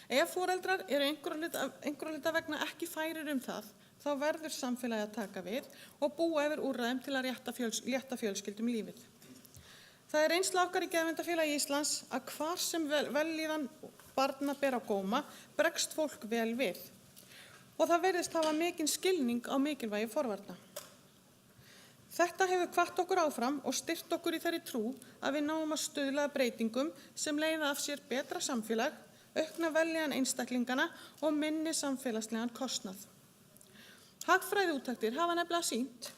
Ef foreldrar eru einhverra hluta vegna ekki færir það, þá verður samfélagið að taka við og búa yfir úrræðum til að létta fjölskyldum lífið. Það reynslu okkar í Geðverndarfélagi Íslands að hvar sem vellíðan barna ber á góma, bregst fólk vel við. Og það virðist hafa mikinn skilning á mikilvægi forvarna. Þetta hefur hvatt okkur áfram og styrkt okkur í þeirri trú að við náum að stuðla að breytingum sem leiða af sér betra samfélag, aukna vellíðan einstaklingana og minni samfélagslegan kostnað. Hagfræðiúttektir hafa nefnilega sýnt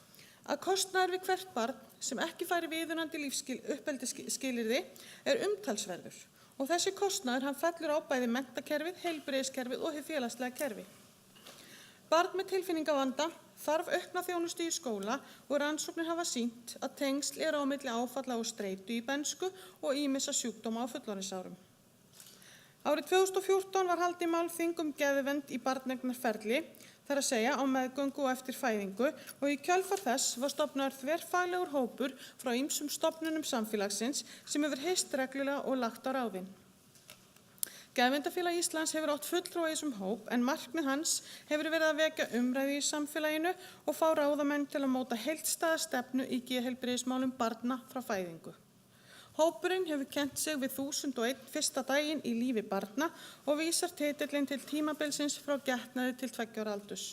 að kostnaður við hvert barn sem ekki færi viðunandi uppeldisskilyrði umtalsverður og þessi kostnaður hann fellur á bæði menntakerfið, heilbrigðiskerfið og hið félagslega kerfi. Barn með tilfinningavanda þarf aukna þjónustu í skóla og rannsóknir hafa sýnt að tengsl eru á milli áfalla og streitu í bernsku og ýmissa sjúkdóma á fullorðinsárum. Árið 2014 var haldið málþing geðvernd í barneignarferli, þar að segja á meðgöngu og eftir fæðingu og í kjölfar þess var stofnaður þverfaglegur hópur frá ýmsum stofnunum samfélagsins sem hefur hist reglulega og lagt á ráðin. Geðverndarfélag Íslands hefur átt fulltrúa í þessum hóp en markmið hans hefur verið að vekja umræðu í samfélaginu og fá ráðamenn til að móta heildstæða stefnu í geðheilbrigðismálum barna frá fæðingu. Hópurinn hefur kennt sig við 1001 fyrsta daginn í lífi barna og vísar titillinn til tímabilsins frá getnaði til 2 ára aldurs.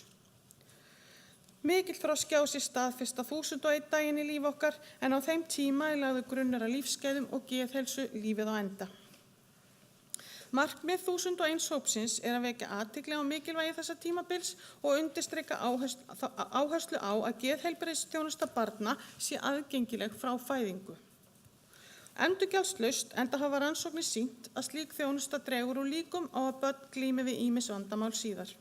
Mikill þroski á sér stað fyrsta 1001 daginn í lífi okkar en á þeim tíma lagður grunnur að lífsgæðum og geðheilsu lífið á enda. Markmið 1001 hópsins að vekja athygli á mikilvægi þessa tímabils og undirstrika áherslu á að geðheilbrigðisþjónusta barna sé aðgengileg frá fæðingu. Endurgjaldslaust enda hafa rannsóknir sýnt að slík þjónusta dregur úr líkum á að börn glími við ýmis vandamál síðar.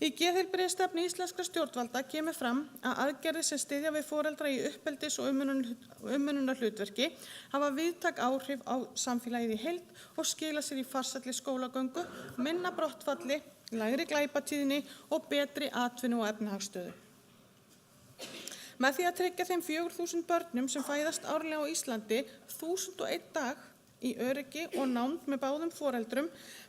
Í geðheilbrigðisstefnu íslenskra stjórnvalda kemur fram að aðgerðir sem styðja við foreldra í uppeldis- og umönnunarhlutverki hafa víðtæk áhrif á samfélagið í heild og skila sér í farsælli skólagöngu, minna brottfalli, lægri glæpatíðni og betri atvinnu- og efnahagsstöðu. Með því að tryggja þeim 4.000 börnum sem fæðast árlega á Íslandi 1001 dag í öryggi og nánd með báðum foreldrum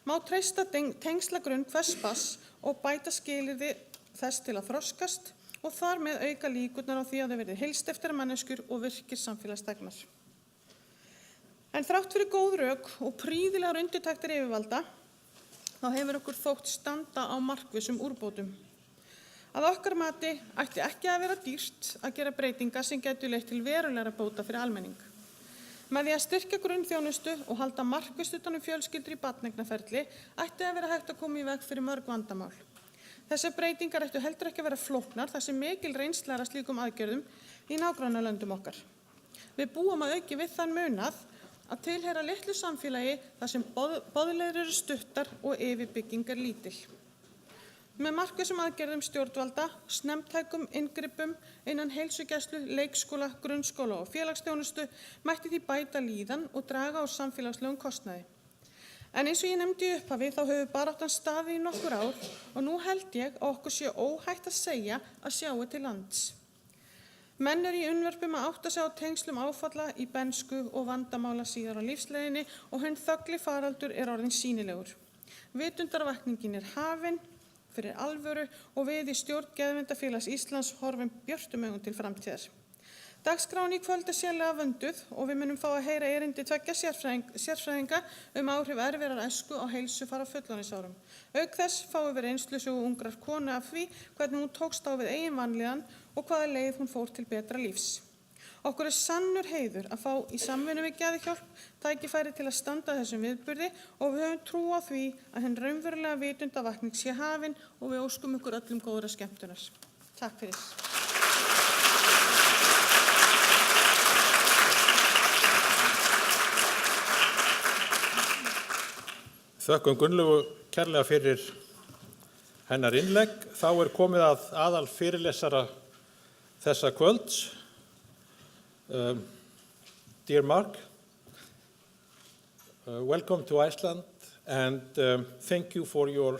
má treysta tengslagrunn hvers barns og bæta skilyrði þess til að þroskast og þar með auka líkurnar á því að þau verði heilsteyptar manneskjur og virkir samfélagsþegnar. En þrátt fyrir góð rök og prýðilegar undirtektir yfirvalda þá hefur okkur þótt standa á markvissum úrbótum. Að okkar mati ætti ekki að vera dýrt að gera breytingar sem gætu leitt til verulegra bóta fyrir almenning. Með því að styrkja grunnþjónustu og halda markvisst utan fjölskyldur í barneignarferli ætti að vera hægt að koma í veg fyrir mörg vandamál. Þessar breytingar ættu heldur ekki að vera flóknar þar sem mikil reynsla af slíkum aðgerðum í nágrannalöndum okkar. Við búum að auki við þann munað að tilheyra litlu samfélagi þar sem boðleiðir eru stuttar og yfirbygging er lítil. Með markvissum aðgerðum stjórnvalda, snemmtækum inngripum innan heilsugæslu, leikskóla, grunnskóla og félagsþjónustu mætti því bæta líðan og draga á samfélagslegum kostnaði. En eins og ég nefndi í upphafi þá hefur baráttan staðið í nokkur ár og nú held ég að okkur sé óhætt að segja að sjáu til lands. Menn í unnvörpum að átta sig á tengslum áfalla í bernsku og vandamála síðar á lífsleiðinni og hinn þögli faraldur orðinn sýnilegur. Vitundarvakningin hafin fyrir alvöru og við í stjórn Geðverndarfélags Íslands horfum björtum augum til framtíðar. Dagskráin í kvöld sérlega vönduð og við munum fá að heyra erindi 2 sérfræðinga áhrif erfiðrar æsku á heilsufar á fullorðinsárum. Auk þess fáum við reynslusögu ungrar konu af því hvernig hún tókst á við eigin vanlíðan og hvaða leið hún fór til betra lífs. Okkur sannur heiður að fá í samvinnu við Geðhjálp tækifæri til að standa þessum viðburði og við höfum trú á því að hinn raunverulega vitundavakning sé hafin og við óskum ykkur öllum góðra skemmtunar. Takk fyrir. Þökkum Gunnlaugu kærlega fyrir hennar innlegg. Þá komið að aðal fyrirlesara þessa kvölds. Dear Mark, welcome to Iceland and thank you for your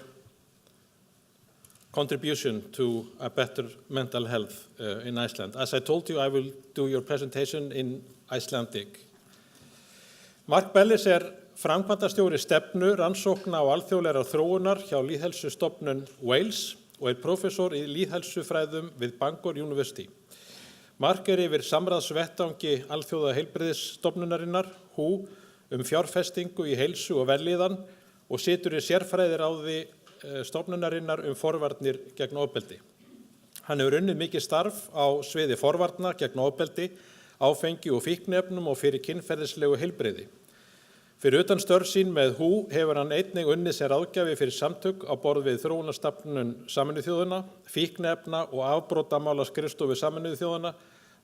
contribution to a better mental health in Iceland. As I told you, I will do your presentation in Icelandic. Mark Bellis framkvæmdastjóri stefnu, rannsókna og alþjóðlegar þróunar hjá Lýðheilsustofnun Wales og prófessor í lýðheilsufræðum við Bangor University. Mark yfir samráðsvettvangi alþjóðlega heilbrigðisstofnunarinnar, fjárfestingu í heilsu og vellíðan og situr í sérfræðiráði stofnunarinnar forvarnir gegn ofbeldi. Hann hefur unnið mikið starf á sviði forvarna gegn ofbeldi, áfengi og fíkniefnum og fyrir kynferðislegu heilbrigði. Fyrir utan störf sín með hefur hann einnig unnið sem ráðgjafi fyrir samtök á borð við þróunarstofnun Sameinuðu þjóðanna, fíkniefna og afbrotamála skrifstofu Sameinuðu þjóðanna,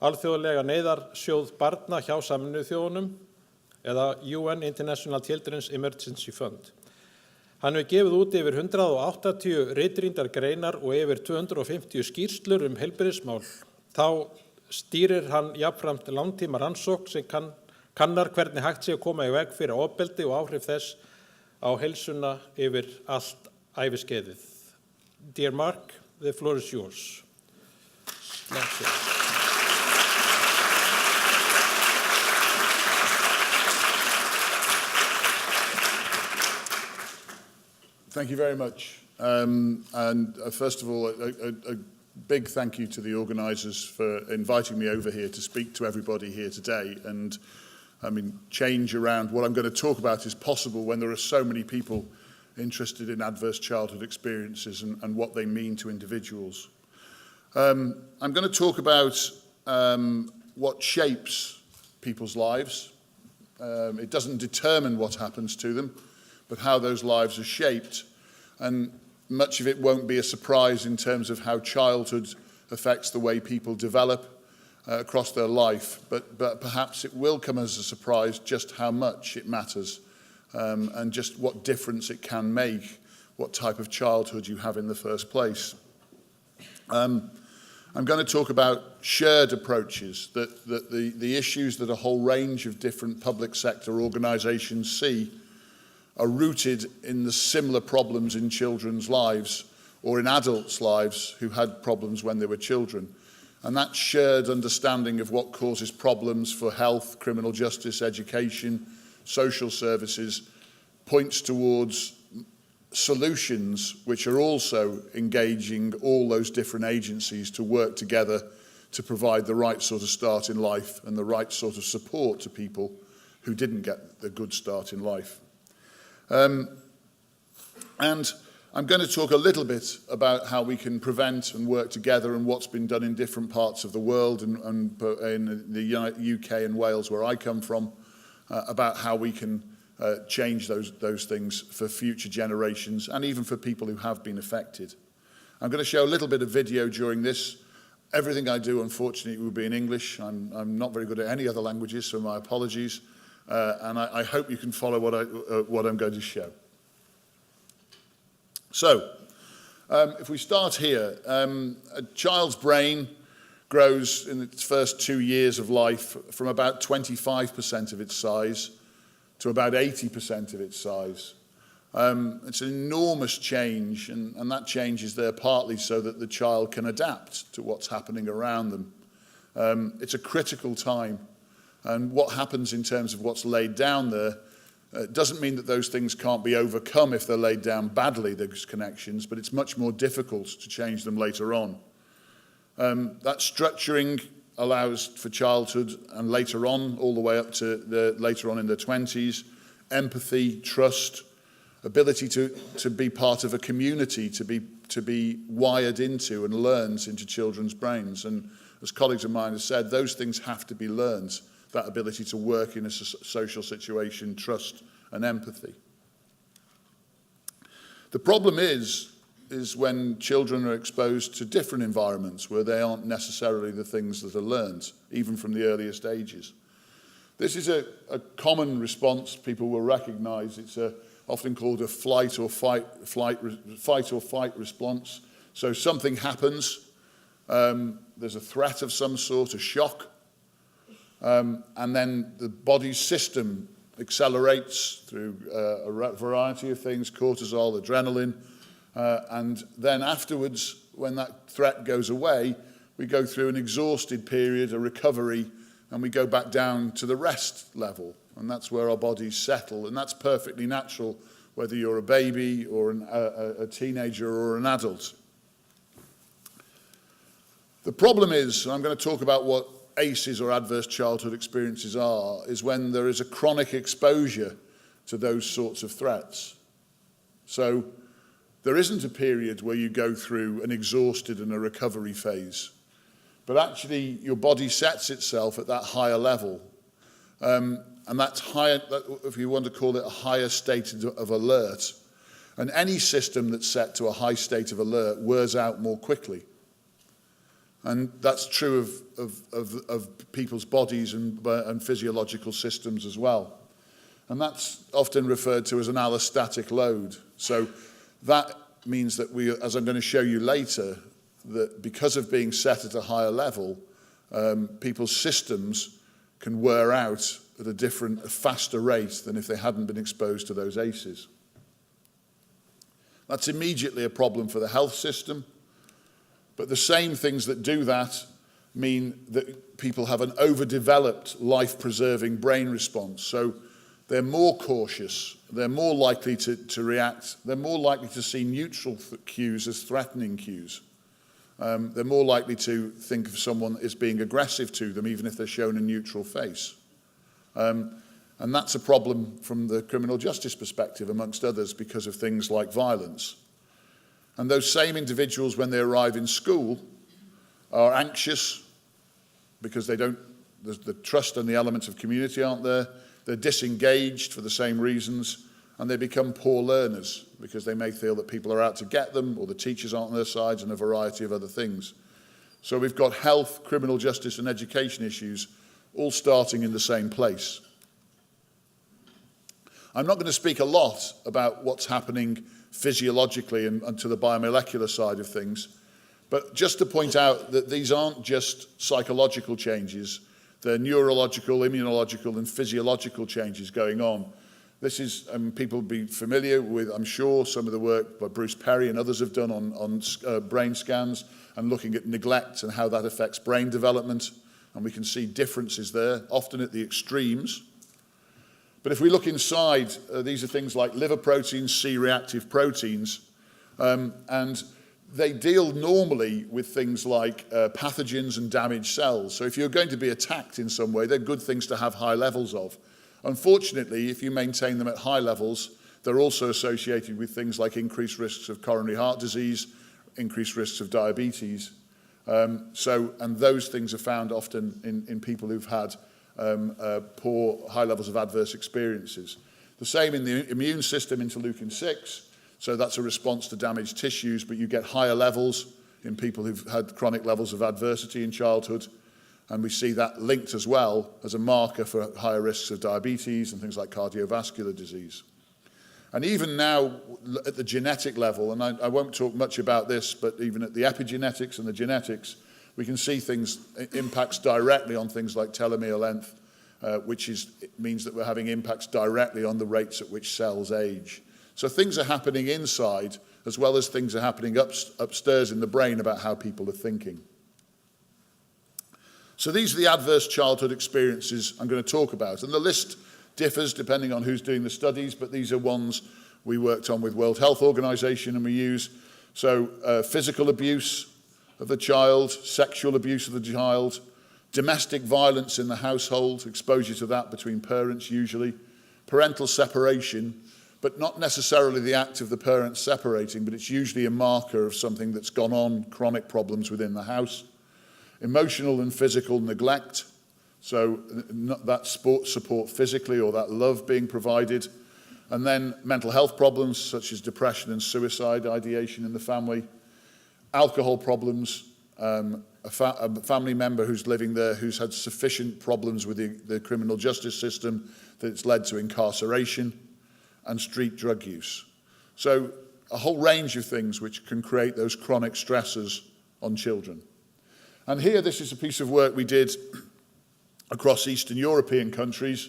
alþjóðlega neyðarsjóð barna hjá Sameinuðu þjóðunum eða UN International Children's Emergency Fund. Hann hefur gefið út yfir 180 ritrýndar greinar og yfir 250 skýrslur heilbrigðismál. Þá stýrir hann jafnframt langtíma rannsókn sem kannar hvernig hægt sé að koma í veg fyrir ofbeldi og áhrif þess á heilsuna yfir allt æviskeiðið. Dear Mark, the floor is yours. Thank you very much. First of all, a big thank you to the organisers for inviting me over here to speak to everybody here today. And I mean, change around what I'm going to talk about is possible when there are so many people interested in adverse childhood experiences and what they mean to individuals. I'm going to talk about what shapes people's lives. It doesn't determine what happens to them, but how those lives are shaped. And much of it won't be a surprise in terms of how childhood affects the way people develop across their life, but perhaps it will come as a surprise just how much it matters and just what difference it can make, what type of childhood you have in the first place. I'm going to talk about shared approaches, that the issues that a whole range of different public sector organisations see are rooted in the similar problems in children's lives or in adults' lives who had problems when they were children. And that shared understanding of what causes problems for health, criminal justice, education, social services points towards solutions which are also engaging all those different agencies to work together to provide the right sort of start in life and the right sort of support to people who didn't get the good start in life. And I'm going to talk a little bit about how we can prevent and work together and what's been done in different parts of the world and in the UK and Wales where I come from, about how we can change those things for future generations and even for people who have been affected. I'm going to show a little bit of video during this. Everything I do, unfortunately, will be in English. I'm not very good at any other languages, so my apologies. And I hope you can follow what I'm going to show. So, if we start here, a child's brain grows in its first 2 years of life from about 25% of its size to about 80% of its size. It's an enormous change, and that change is there partly so that the child can adapt to what's happening around them. It's a critical time. And what happens in terms of what's laid down there doesn't mean that those things can't be overcome if they're laid down badly, those connections, but it's much more difficult to change them later on. That structuring allows for childhood and later on, all the way up to later on in their 20s, empathy, trust, ability to be part of a community, to be wired into and learned into children's brains. And as colleagues of mine have said, those things have to be learned. That ability to work in a social situation, trust and empathy. The problem is when children are exposed to different environments where they aren't necessarily the things that are learned, even from the earliest ages. This is a common response people will recognise. It's often called a fight or fight response. So something happens, there's a threat of some sort, a shock, and then the body's system accelerates through a variety of things, cortisol, adrenaline, and then afterwards, when that threat goes away, we go through an exhausted period, a recovery, and we go back down to the rest level. and that's where our bodies settle, and that's perfectly natural, whether you're a baby or a teenager or an adult. The problem is, and I'm going to talk about what ACEs or adverse childhood experiences are, is when there is a chronic exposure to those sorts of threats. So there isn't a period where you go through an exhausted and a recovery phase, but actually your body sets itself at that higher level. And that's higher, if you want to call it a higher state of alert. And any system that's set to a high state of alert wears out more quickly. And that's true of people's bodies and physiological systems as well. And that's often referred to as an allostatic load. So that means that we, as I'm going to show you later, that because of being set at a higher level, people's systems can wear out at a faster rate than if they hadn't been exposed to those ACEs. That's immediately a problem for the health system, but the same things that do that mean that people have an overdeveloped life-preserving brain response. So they're more cautious, they're more likely to react, they're more likely to see neutral cues as threatening cues. They're more likely to think of someone as being aggressive to them, even if they're shown a neutral face. And that's a problem from the criminal justice perspective, amongst others, because of things like violence. And those same individuals, when they arrive in school, are anxious because they don't, the trust and the elements of community aren't there. They're disengaged for the same reasons, and they become poor learners because they may feel that people are out to get them, or the teachers aren't on their sides, and a variety of other things. So we've got health, criminal justice, and education issues all starting in the same place. I'm not going to speak a lot about what's happening physiologically and to the biomolecular side of things, but just to point out that these aren't just psychological changes, they're neurological, immunological, and physiological changes going on. This is, people will be familiar with, I'm sure, some of the work by Bruce Perry and others have done on brain scans and looking at neglect and how that affects brain development. And we can see differences there, often at the extremes. But if we look inside, these are things like liver proteins, C-reactive proteins, and they deal normally with things like pathogens and damaged cells. So if you're going to be attacked in some way, they're good things to have high levels of. Unfortunately, if you maintain them at high levels, they're also associated with things like increased risks of coronary heart disease, increased risks of diabetes. And those things are found often in people who've had poor, high levels of adverse experiences. The same in the immune system, interleukin-6. So that's a response to damaged tissues, but you get higher levels in people who've had chronic levels of adversity in childhood. And we see that linked as well as a marker for higher risks of diabetes and things like cardiovascular disease. And even now, at the genetic level, and I won't talk much about this, but even at the epigenetics and the genetics, we can see things, impacts directly on things like telomere length, which means that we're having impacts directly on the rates at which cells age. So things are happening inside, as well as things are happening upstairs in the brain about how people are thinking. So these are the adverse childhood experiences I'm going to talk about. And the list differs depending on who's doing the studies, but these are ones we worked on with World Health Organization and we use. So physical abuse of the child, sexual abuse of the child, domestic violence in the household, exposure to that between parents usually, parental separation, but not necessarily the act of the parents separating, but it's usually a marker of something that's gone on, chronic problems within the house. Emotional and physical neglect, so not that support physically or that love being provided. And then mental health problems such as depression and suicide ideation in the family. Alcohol problems, a family member who's living there who's had sufficient problems with the criminal justice system that it's led to incarceration, and street drug use. So a whole range of things which can create those chronic stresses on children. And here, this is a piece of work we did across Eastern European countries.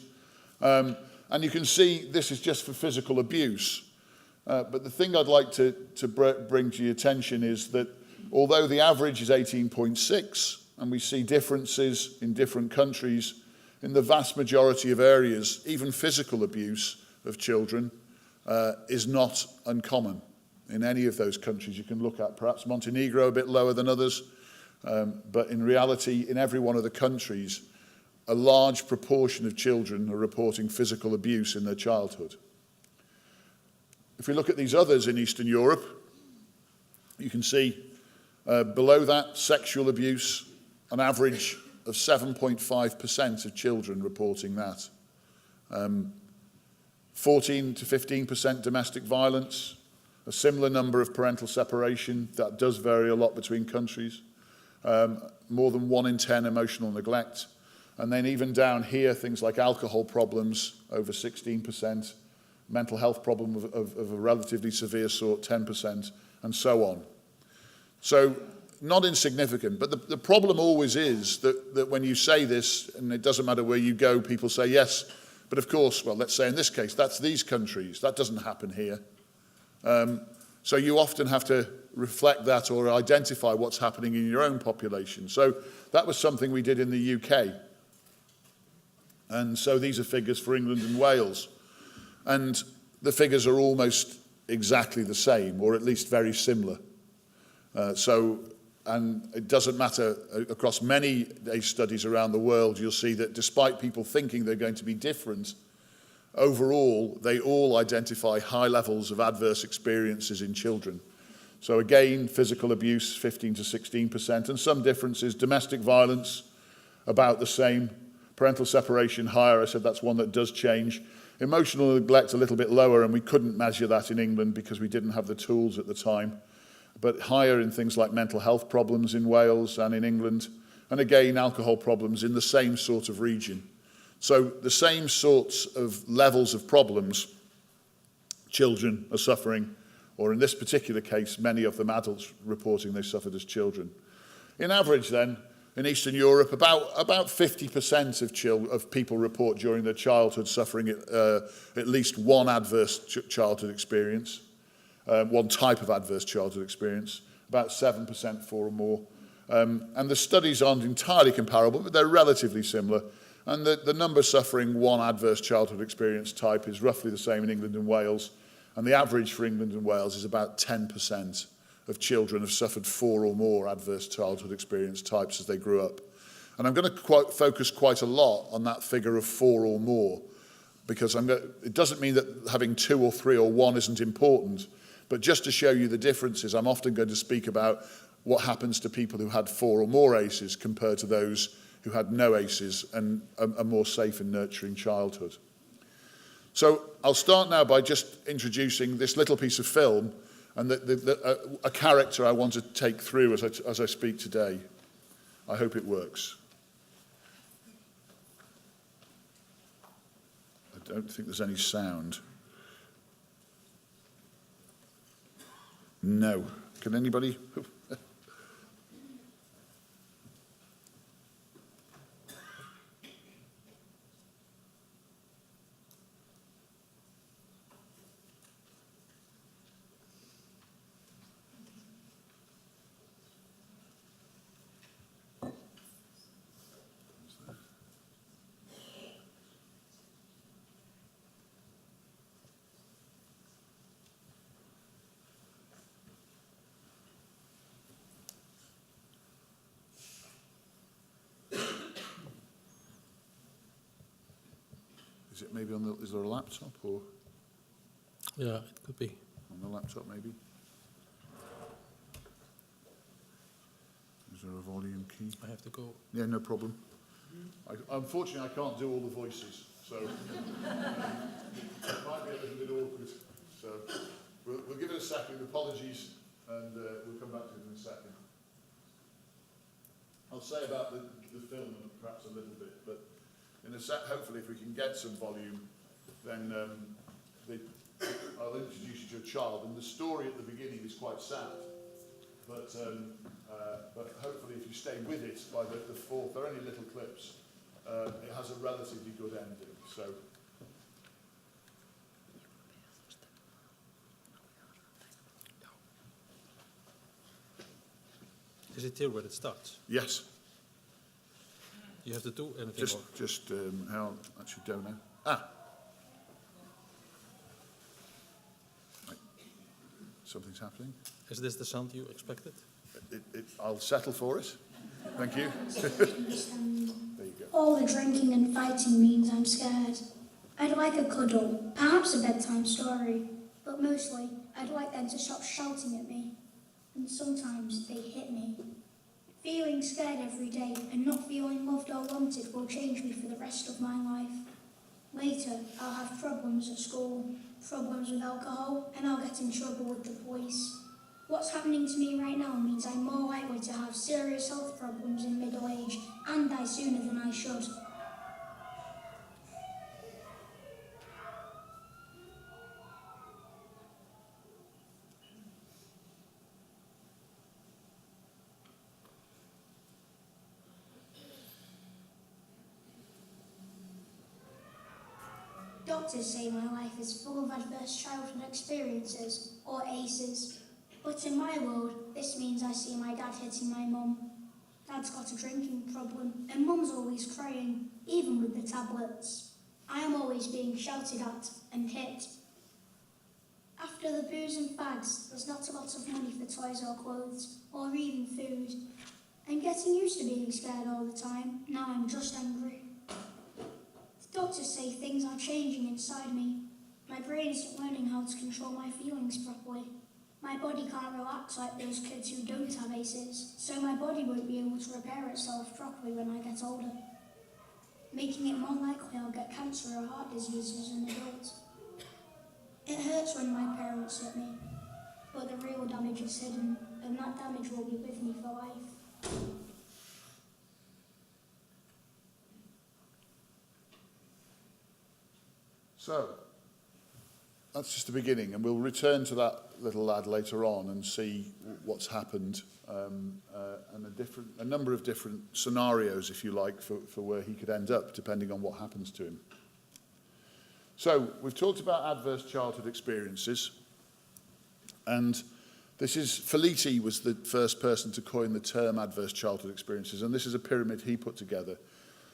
And you can see this is just for physical abuse. But the thing I'd like to bring to your attention is that although the average is 18.6, and we see differences in different countries, in the vast majority of areas, even physical abuse of children is not uncommon in any of those countries you can look at. Perhaps Montenegro a bit lower than others, but in reality, in every one of the countries, a large proportion of children are reporting physical abuse in their childhood. If we look at these others in Eastern Europe, you can see below that, sexual abuse, an average of 7.5% of children reporting that. 14 to 15% domestic violence, a similar number of parental separation. That does vary a lot between countries. More than 1 in 10 emotional neglect. And then even down here, things like alcohol problems, over 16%, mental health problem of a relatively severe sort, 10%, and so on. So not insignificant, but the problem always is that when you say this, and it doesn't matter where you go, people say, yes, but of course, well, let's say in this case, that's these countries. That doesn't happen here. So you often have to reflect that or identify what's happening in your own population. So that was something we did in the UK. And so these are figures for England and Wales. And the figures are almost exactly the same, or at least very similar. And it doesn't matter, across many studies around the world, you'll see that despite people thinking they're going to be different, overall, they all identify high levels of adverse experiences in children. So again, physical abuse, 15 to 16%, and some differences. Domestic violence, about the same. Parental separation, higher. I said that's one that does change. Emotional neglect, a little bit lower, and we couldn't measure that in England because we didn't have the tools at the time. But higher in things like mental health problems in Wales and in England. And again, alcohol problems in the same sort of region. So the same sorts of levels of problems children are suffering, or in this particular case, many of them adults reporting they suffered as children. In average then, in Eastern Europe, about 50% of people report during their childhood suffering at least one adverse childhood experience. One type of adverse childhood experience, about 7% 4 or more. And the studies aren't entirely comparable, but they're relatively similar. And the number suffering one adverse childhood experience type is roughly the same in England and Wales. And the average for England and Wales is about 10% of children have suffered 4 or more adverse childhood experience types as they grew up. And I'm going to focus quite a lot on that figure of 4 or more, because it doesn't mean that having 2 or 3 or 1 isn't important. But just to show you the differences, I'm often going to speak about what happens to people who had 4 or more ACEs compared to those who had no ACEs and a more safe and nurturing childhood. So I'll start now by just introducing this little piece of film and a character I want to take through as I speak today. I hope it works. I don't think there's any sound. No. Can anybody? Is it maybe is there a laptop or? Yeah, it could be. On the laptop maybe? Is there a volume key? I have to go. Yeah, no problem. Unfortunately, I can't do all the voices, so it might be a little bit awkward. So we'll give it a second. Apologies, and we'll come back to it in a second. I'll say about the film perhaps a little bit, but in a hopefully if we can get some volume, then I'll introduce you to a child. And the story at the beginning is quite sad, but hopefully if you stay with it by the fourth, they're only little clips, it has a relatively good ending. So. Is it here where it starts? Yes. You have to do anything more. Just how I actually don't know. Ah. Right. Something's happening. Is this the sound you expected? I'll settle for it. Thank you. There you go. All the drinking and fighting means I'm scared. I'd like a cuddle, perhaps a bedtime story, but mostly I'd like them to stop shouting at me. And sometimes they hit me. Feeling scared every day and not feeling loved or wanted will change me for the rest of my life. Later, I'll have problems at school, problems with alcohol, and I'll get in trouble with the police. What's happening to me right now means I'm more likely to have serious health problems in middle age and die sooner than I should. Doctors say my life is full of adverse childhood experiences, or ACEs. But in my world, this means I see my dad hitting my mum. Dad's got a drinking problem, and mum's always crying, even with the tablets. I am always being shouted at and hit. After the booze and fags, there's not a lot of money for toys or clothes, or even food. I'm getting used to being scared all the time. Now I'm just angry. The doctors say things are changing inside me. My brain isn't learning how to control my feelings properly. My body can't relax like those kids who don't have ACEs, so my body won't be able to repair itself properly when I get older, making it more likely I'll get cancer or heart disease as an adult. It hurts when my parents hit me, but the real damage is hidden, and that damage will be with me for life. So, that's just the beginning, and we'll return to that little lad later on and see what's happened, and a number of different scenarios, if you like, for where he could end up, depending on what happens to him. So, we've talked about adverse childhood experiences, and this is, Felitti was the first person to coin the term adverse childhood experiences, and this is a pyramid he put together.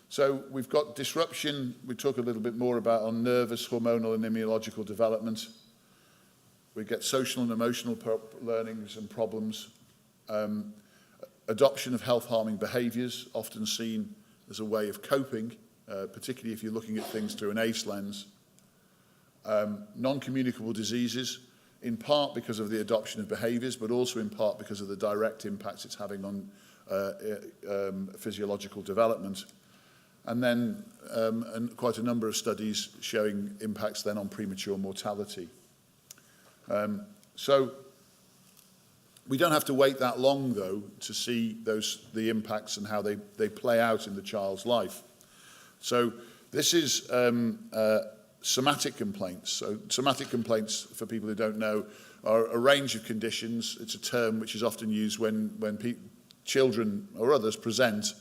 So we've got disruption, we talk a little bit more about on nervous, hormonal and immunological development. We get social and emotional learnings and problems. Adoption of health-harming behaviours, often seen as a way of coping, particularly if you're looking at things through an ACE lens. Non-communicable diseases, in part because of the adoption of behaviours, but also in part because of the direct impacts it's having on physiological development. And then quite a number of studies showing impacts then on premature mortality. So we don't have to wait that long, though, to see the impacts and how they play out in the child's life. So this is somatic complaints. So somatic complaints, for people who don't know, are a range of conditions. It's a term which is often used when children or others present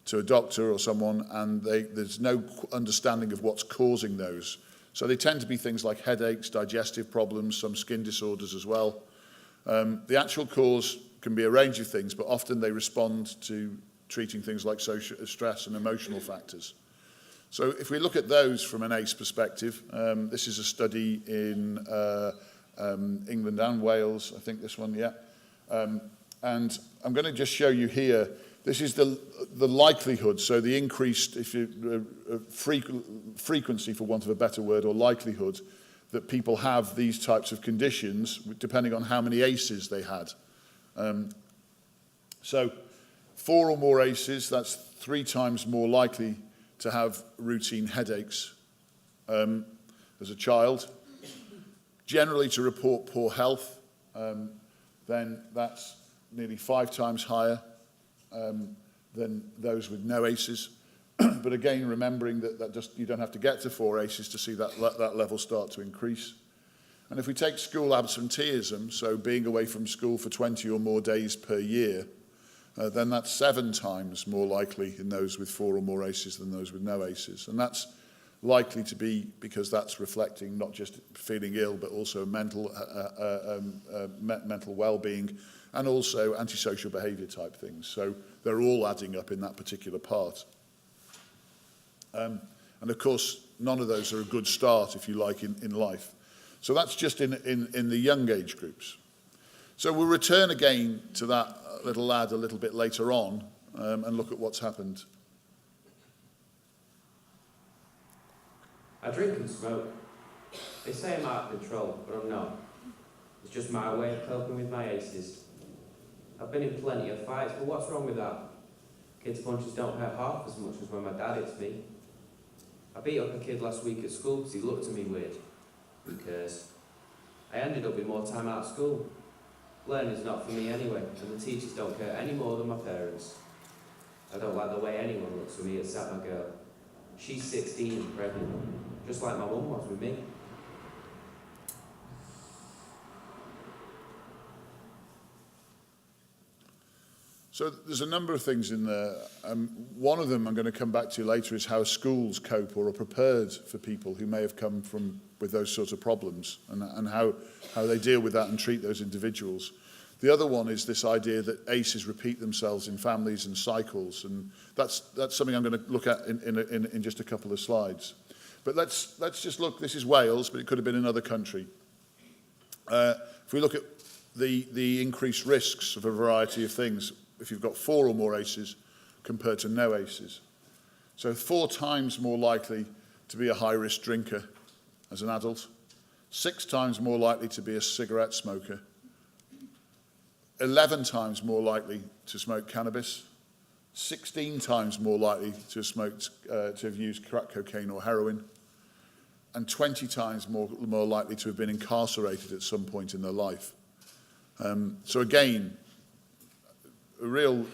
to a doctor or someone, and there's no understanding of what's causing those. So they tend to be things like headaches, digestive problems, some skin disorders as well. The actual cause can be a range of things, but often they respond to treating things like social stress and emotional factors. So if we look at those from an ACE perspective, this is a study in England and Wales, I think this one, yeah. And I'm going to just show you here. This is the likelihood, so the increased frequency, for want of a better word, or likelihood that people have these types of conditions, depending on how many ACEs they had. So 4 or more ACEs, that's 3 times more likely to have routine headaches as a child. Generally, to report poor health, then that's nearly 5 times higher than those with no ACEs. But again, remembering that you don't have to get to 4 ACEs to see that level start to increase. And if we take school absenteeism, so being away from school for 20 or more days per year, then that's 7 times more likely in those with 4 or more ACEs than those with no ACEs. And that's likely to be because that's reflecting not just feeling ill, but also mental well-being, and also antisocial behaviour type things. So they're all adding up in that particular part. And of course, none of those are a good start, if you like, in life. So that's just in the young age groups. So we'll return again to that little lad a little bit later on and look at what's happened. I drink and smoke. They say I'm out of control, but I'm not. It's just my way of coping with my aces. I've been in plenty of fights, but what's wrong with that? Kids' punches don't hurt half as much as when my dad hits me. I beat up a kid last week at school because he looked at me weird. Who cares? I ended up with more time out of school. Learning's not for me anyway, and the teachers don't care any more than my parents. I don't like the way anyone looks at me except my girl. She's 16 and pregnant, just like my mum was with me. So there's a number of things in there. One of them I'm going to come back to later is how schools cope or are prepared for people who may have come from with those sorts of problems and how they deal with that and treat those individuals. The other one is this idea that ACEs repeat themselves in families and cycles, and that's something I'm going to look at in just a couple of slides. But let's just look. This is Wales, but it could have been another country. If we look at the increased risks of a variety of things, if you've got 4 or more ACEs compared to no ACEs. So 4 times more likely to be a high-risk drinker as an adult, 6 times more likely to be a cigarette smoker, 11 times more likely to smoke cannabis, 16 times more likely to have smoked, to have used crack cocaine or heroin, and 20 times more likely to have been incarcerated at some point in their life. So again, a real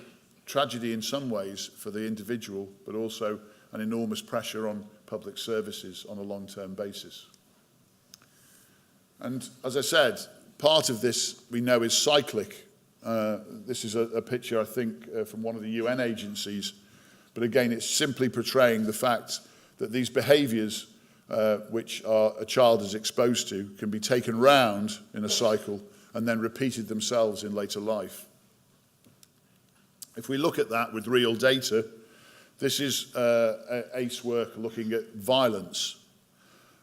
tragedy in some ways for the individual, but also an enormous pressure on public services on a long-term basis. And as I said, part of this we know is cyclic. This is a picture, I think, from one of the UN agencies, but again, it's simply portraying the fact that these behaviours which a child is exposed to can be taken round in a cycle and then repeated themselves in later life. If we look at that with real data, this is ACE work looking at violence.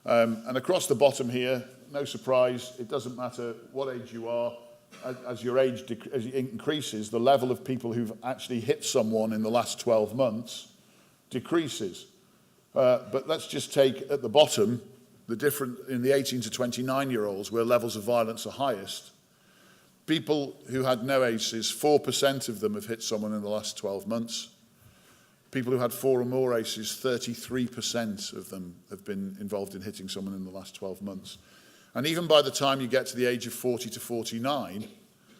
And across the bottom here, no surprise, it doesn't matter what age you are, as your age increases, the level of people who've actually hit someone in the last 12 months decreases. But let's just take at the bottom the different in the 18 to 29-year-olds where levels of violence are highest. People who had no ACEs, 4% of them have hit someone in the last 12 months. People who had 4 or more ACEs, 33% of them have been involved in hitting someone in the last 12 months. And even by the time you get to the age of 40 to 49,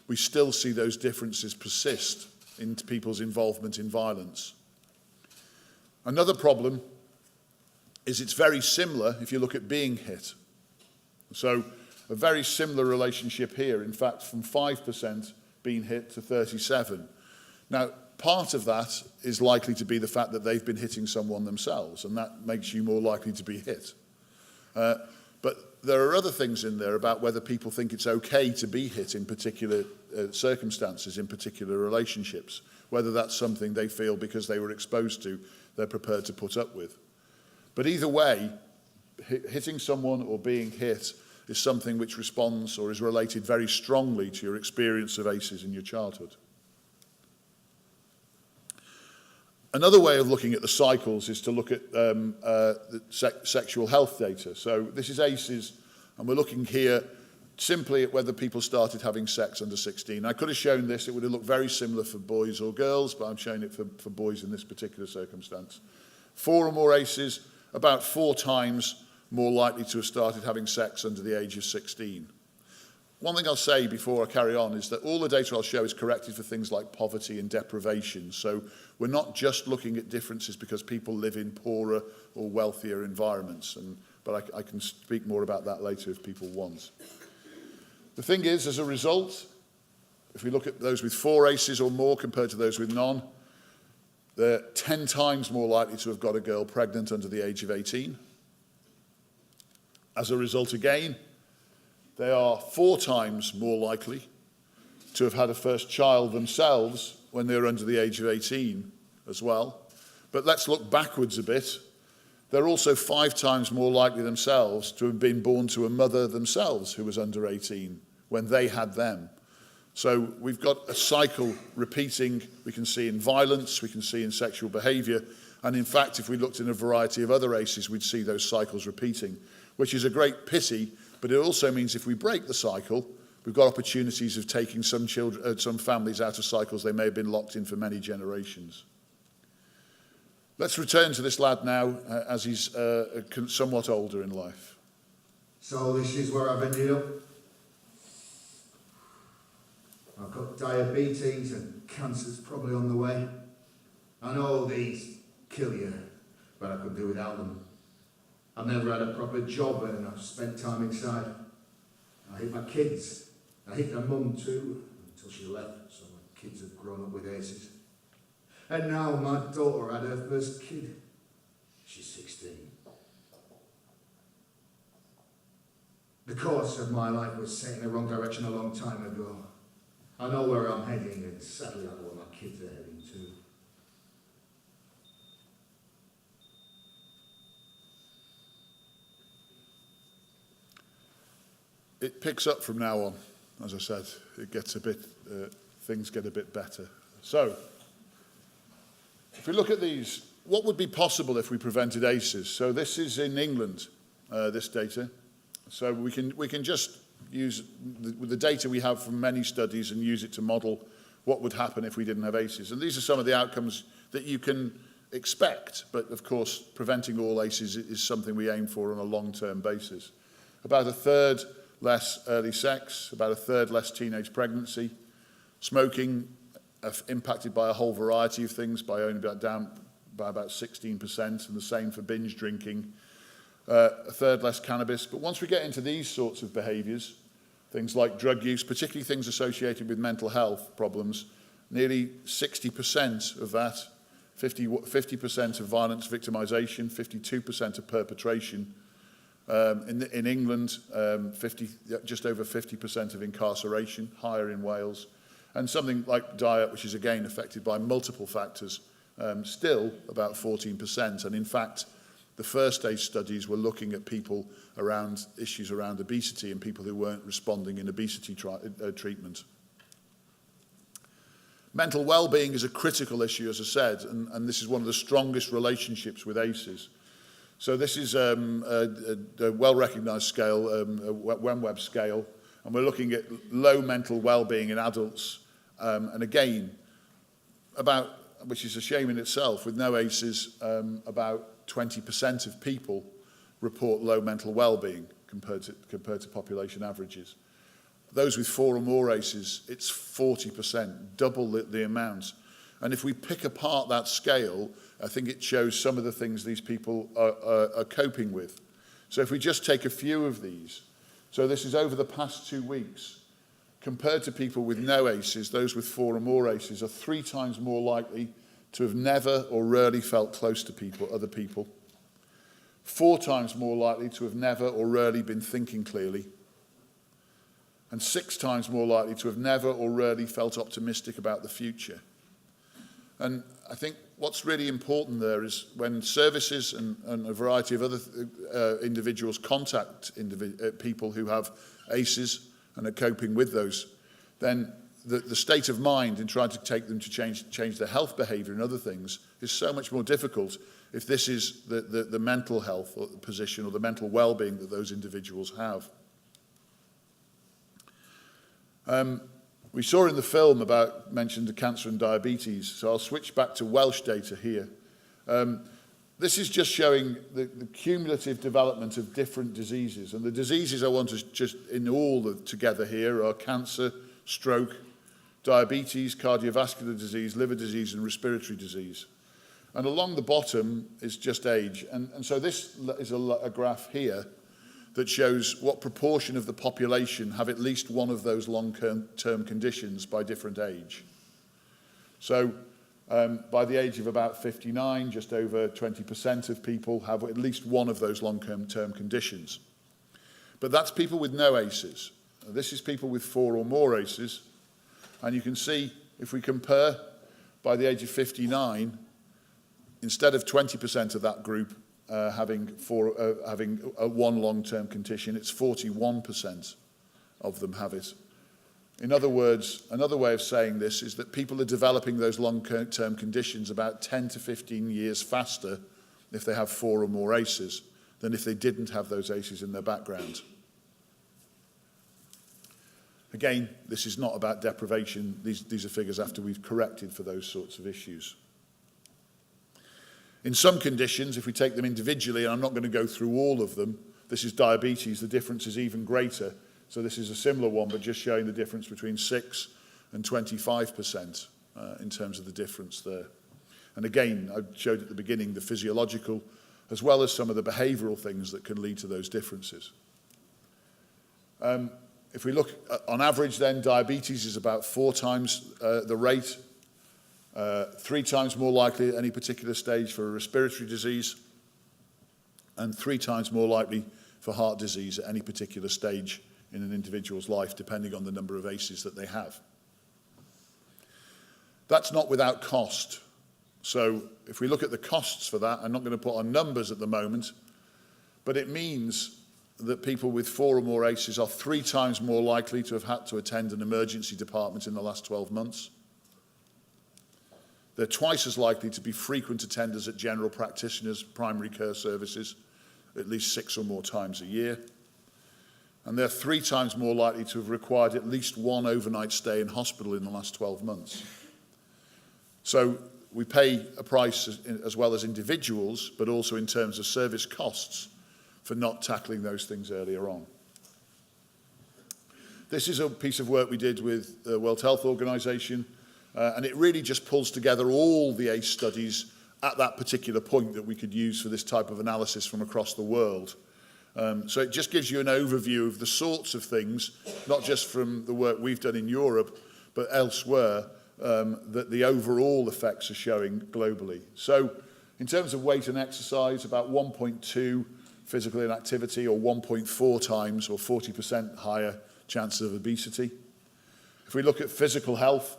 we still see those differences persist in people's involvement in violence. Another problem is it's very similar if you look at being hit. So a very similar relationship here, in fact, from 5% being hit to 37%. Now, part of that is likely to be the fact that they've been hitting someone themselves, and that makes you more likely to be hit. But there are other things in there about whether people think it's okay to be hit in particular circumstances, in particular relationships, whether that's something they feel because they were exposed to, they're prepared to put up with. But either way, hitting someone or being hit is something which responds or is related very strongly to your experience of ACEs in your childhood. Another way of looking at the cycles is to look at the sexual health data. So this is ACEs, and we're looking here simply at whether people started having sex under 16. I could have shown this, it would have looked very similar for boys or girls, but I'm showing it for boys in this particular circumstance. 4 or more ACEs, about 4 times more likely to have started having sex under the age of 16. One thing I'll say before I carry on is that all the data I'll show is corrected for things like poverty and deprivation. So we're not just looking at differences because people live in poorer or wealthier environments. But I can speak more about that later if people want. The thing is, as a result, if we look at those with 4 ACEs or more compared to those with none, they're 10 times more likely to have got a girl pregnant under the age of 18. As a result, again, they are 4 times more likely to have had a first child themselves when they're under the age of 18 as well. But let's look backwards a bit they're also 5 times more likely themselves to have been born to a mother themselves who was under 18 when they had them. So we've got a cycle repeating. We can see in violence, we can see in sexual behaviour, and in fact, if we looked in a variety of other ACEs, we'd see those cycles repeating, which is a great pity, but it also means if we break the cycle, we've got opportunities of taking some families out of cycles they may have been locked in for many generations. Let's return to this lad now, as he's somewhat older in life. So this is where I've ended up. I've got diabetes and cancer's probably on the way. I know these kill you, but I could do without them. I've never had a proper job and I've spent time inside. I hate my kids. I hate their mum too, until she left, so my kids have grown up with ACEs. And now my daughter had her first kid. She's 16. The course of my life was set in the wrong direction a long time ago. I know where I'm heading, and sadly I know where my kids are heading too. It picks up from now on, as I said. It gets a bit, things get a bit better. So, if we look at these, what would be possible if we prevented ACEs? So this is in England, this data. So we can just use the data we have from many studies and use it to model what would happen if we didn't have ACEs. And these are some of the outcomes that you can expect, but of course preventing all ACEs is something we aim for on a long-term basis. About a third less early sex, about a third less teenage pregnancy, smoking impacted by a whole variety of things, by only down by about 16%, and the same for binge drinking. A third less cannabis. But once we get into these sorts of behaviours, things like drug use, particularly things associated with mental health problems, nearly 60% of that, 50% of violence victimisation, 52% of perpetration. In England, just over 50% of incarceration, higher in Wales. And something like diet, which is again affected by multiple factors, still about 14%. And in fact, the first stage studies were looking at people around issues around obesity and people who weren't responding in obesity treatment. Mental well-being is a critical issue, as I said, and this is one of the strongest relationships with ACEs. So this is a well-recognised scale, a WEMWEB scale, and we're looking at low mental well-being in adults, and again, which is a shame in itself, with no ACEs, about 20% of people report low mental well-being compared to population averages. Those with 4 or more ACEs, it's 40%, double the amount. And if we pick apart that scale, I think it shows some of the things these people are coping with. So if we just take a few of these, so this is over the past 2 weeks, compared to people with no ACEs, those with 4 or more ACEs are 3 times more likely to have never or rarely felt close to other people, 4 times more likely to have never or rarely been thinking clearly, and 6 times more likely to have never or rarely felt optimistic about the future. And I think what's really important there is when services and a variety of other individuals contact people who have ACEs and are coping with those, then the state of mind in trying to take them to change their health behaviour and other things is so much more difficult if this is the mental health or the position or the mental well-being that those individuals have. We saw in the film mentioned the cancer and diabetes, so I'll switch back to Welsh data here. This is just showing the cumulative development of different diseases, and the diseases I want to just in all together here are cancer, stroke, diabetes, cardiovascular disease, liver disease, and respiratory disease. And along the bottom is just age, and so this is a graph here that shows what proportion of the population have at least one of those long-term conditions by different age. So by the age of about 59, just over 20% of people have at least one of those long-term conditions. But that's people with no ACEs. This is people with 4 or more ACEs. And you can see, if we compare by the age of 59, instead of 20% of that group having one long-term condition, it's 41% of them have it. In other words, another way of saying this is that people are developing those long-term conditions about 10 to 15 years faster if they have 4 or more ACEs than if they didn't have those ACEs in their background. Again, this is not about deprivation. These are figures after we've corrected for those sorts of issues. In some conditions, if we take them individually, and I'm not going to go through all of them, this is diabetes, the difference is even greater. So this is a similar one, but just showing the difference between 6 and 25% in terms of the difference there. And again, I showed at the beginning the physiological, as well as some of the behavioural things that can lead to those differences. If we look on average then, diabetes is about 4 times the rate, 3 times more likely at any particular stage for a respiratory disease, and 3 times more likely for heart disease at any particular stage in an individual's life, depending on the number of ACEs that they have. That's not without cost. So if we look at the costs for that, I'm not going to put on numbers at the moment, but it means that people with 4 or more ACEs are 3 times more likely to have had to attend an emergency department in the last 12 months. They're twice as likely to be frequent attenders at general practitioners' primary care services, at least 6 or more times a year. And they're 3 times more likely to have required at least 1 overnight stay in hospital in the last 12 months. So we pay a price as well as individuals, but also in terms of service costs for not tackling those things earlier on. This is a piece of work we did with the World Health Organization, and it really just pulls together all the ACE studies at that particular point that we could use for this type of analysis from across the world. So it just gives you an overview of the sorts of things, not just from the work we've done in Europe, but elsewhere, that the overall effects are showing globally. So in terms of weight and exercise, about 1.2 physical inactivity, or 1.4 times, or 40% higher chances of obesity. If we look at physical health,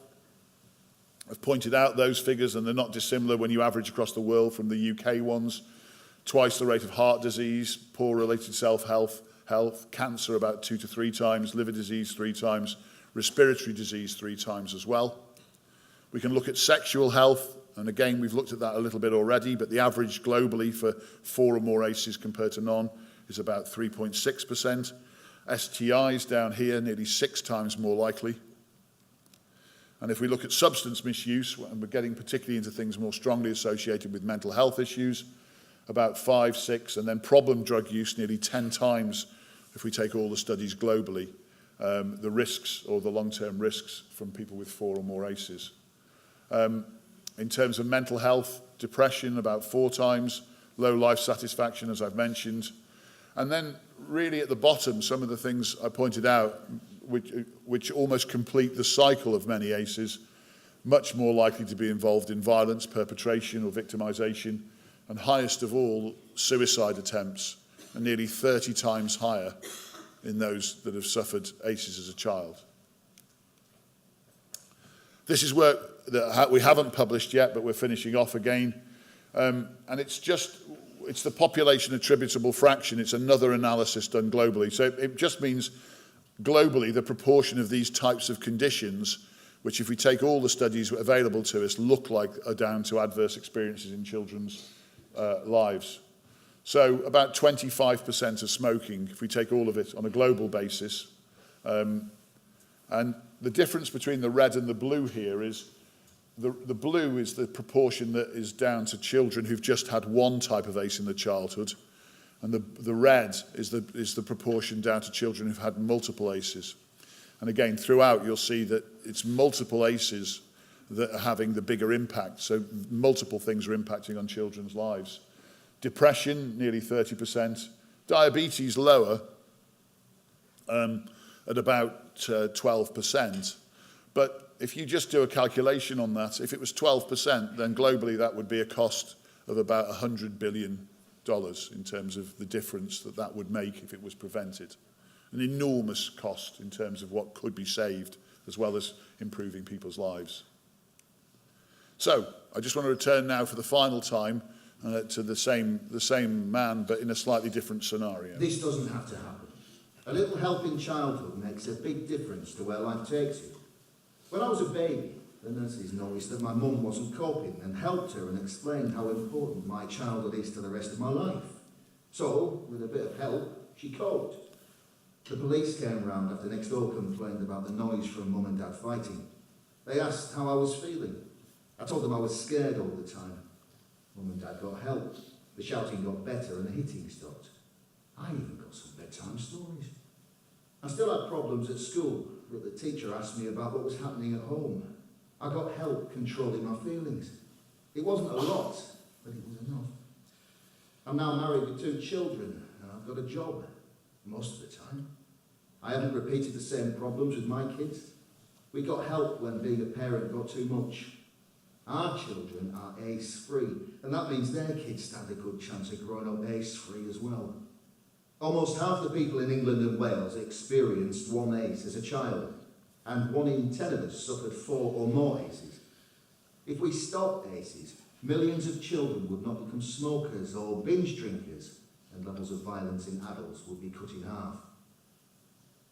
I've pointed out those figures, and they're not dissimilar when you average across the world from the UK ones. Twice the rate of heart disease, poor related self-health, cancer about 2 to 3 times, liver disease 3 times, respiratory disease 3 times as well. We can look at sexual health, and again, we've looked at that a little bit already, but the average globally for 4 or more ACEs compared to none is about 3.6%. STIs down here, nearly 6 times more likely. And if we look at substance misuse, and we're getting particularly into things more strongly associated with mental health issues, about 5, 6, and then problem drug use nearly 10 times if we take all the studies globally, the risks or the long-term risks from people with 4 or more ACEs. In terms of mental health, depression about 4 times, low life satisfaction, as I've mentioned. And then really at the bottom, some of the things I pointed out, which almost complete the cycle of many ACEs, much more likely to be involved in violence, perpetration or victimization, and highest of all, suicide attempts, and nearly 30 times higher in those that have suffered ACEs as a child. This is work that we haven't published yet, but we're finishing off again. And it's the population attributable fraction. It's another analysis done globally. So it just means globally the proportion of these types of conditions, which if we take all the studies available to us, look like are down to adverse experiences in children's lives. So about 25% of smoking, if we take all of it on a global basis. And the difference between the red and the blue here is the blue is the proportion that is down to children who've just had one type of ACE in their childhood, and the red is the proportion down to children who've had multiple ACEs. And again, throughout you'll see that it's multiple ACEs that are having the bigger impact. So multiple things are impacting on children's lives. Depression, nearly 30%. Diabetes, lower, at about 12%. But if you just do a calculation on that, if it was 12%, then globally that would be a cost of about $100 billion in terms of the difference that would make if it was prevented. An enormous cost in terms of what could be saved, as well as improving people's lives. So, I just want to return now for the final time to the same man, but in a slightly different scenario. This doesn't have to happen. A little help in childhood makes a big difference to where life takes you. When I was a baby, the nurses noticed that my mum wasn't coping and helped her and explained how important my childhood is to the rest of my life. So, with a bit of help, she coped. The police came round after next door complained about the noise from mum and dad fighting. They asked how I was feeling. I told them I was scared all the time. Mum and dad got help. The shouting got better and the hitting stopped. I even got some bedtime stories. I still had problems at school, but the teacher asked me about what was happening at home. I got help controlling my feelings. It wasn't a lot, but it was enough. I'm now married with 2 children, and I've got a job, most of the time. I haven't repeated the same problems with my kids. We got help when being a parent got too much. Our children are ACE-free, and that means their kids stand a good chance of growing up ACE-free as well. Almost half the people in England and Wales experienced one ACE as a child, and 1 in 10 of us suffered 4 or more ACEs. If we stopped ACEs, millions of children would not become smokers or binge drinkers, and levels of violence in adults would be cut in half.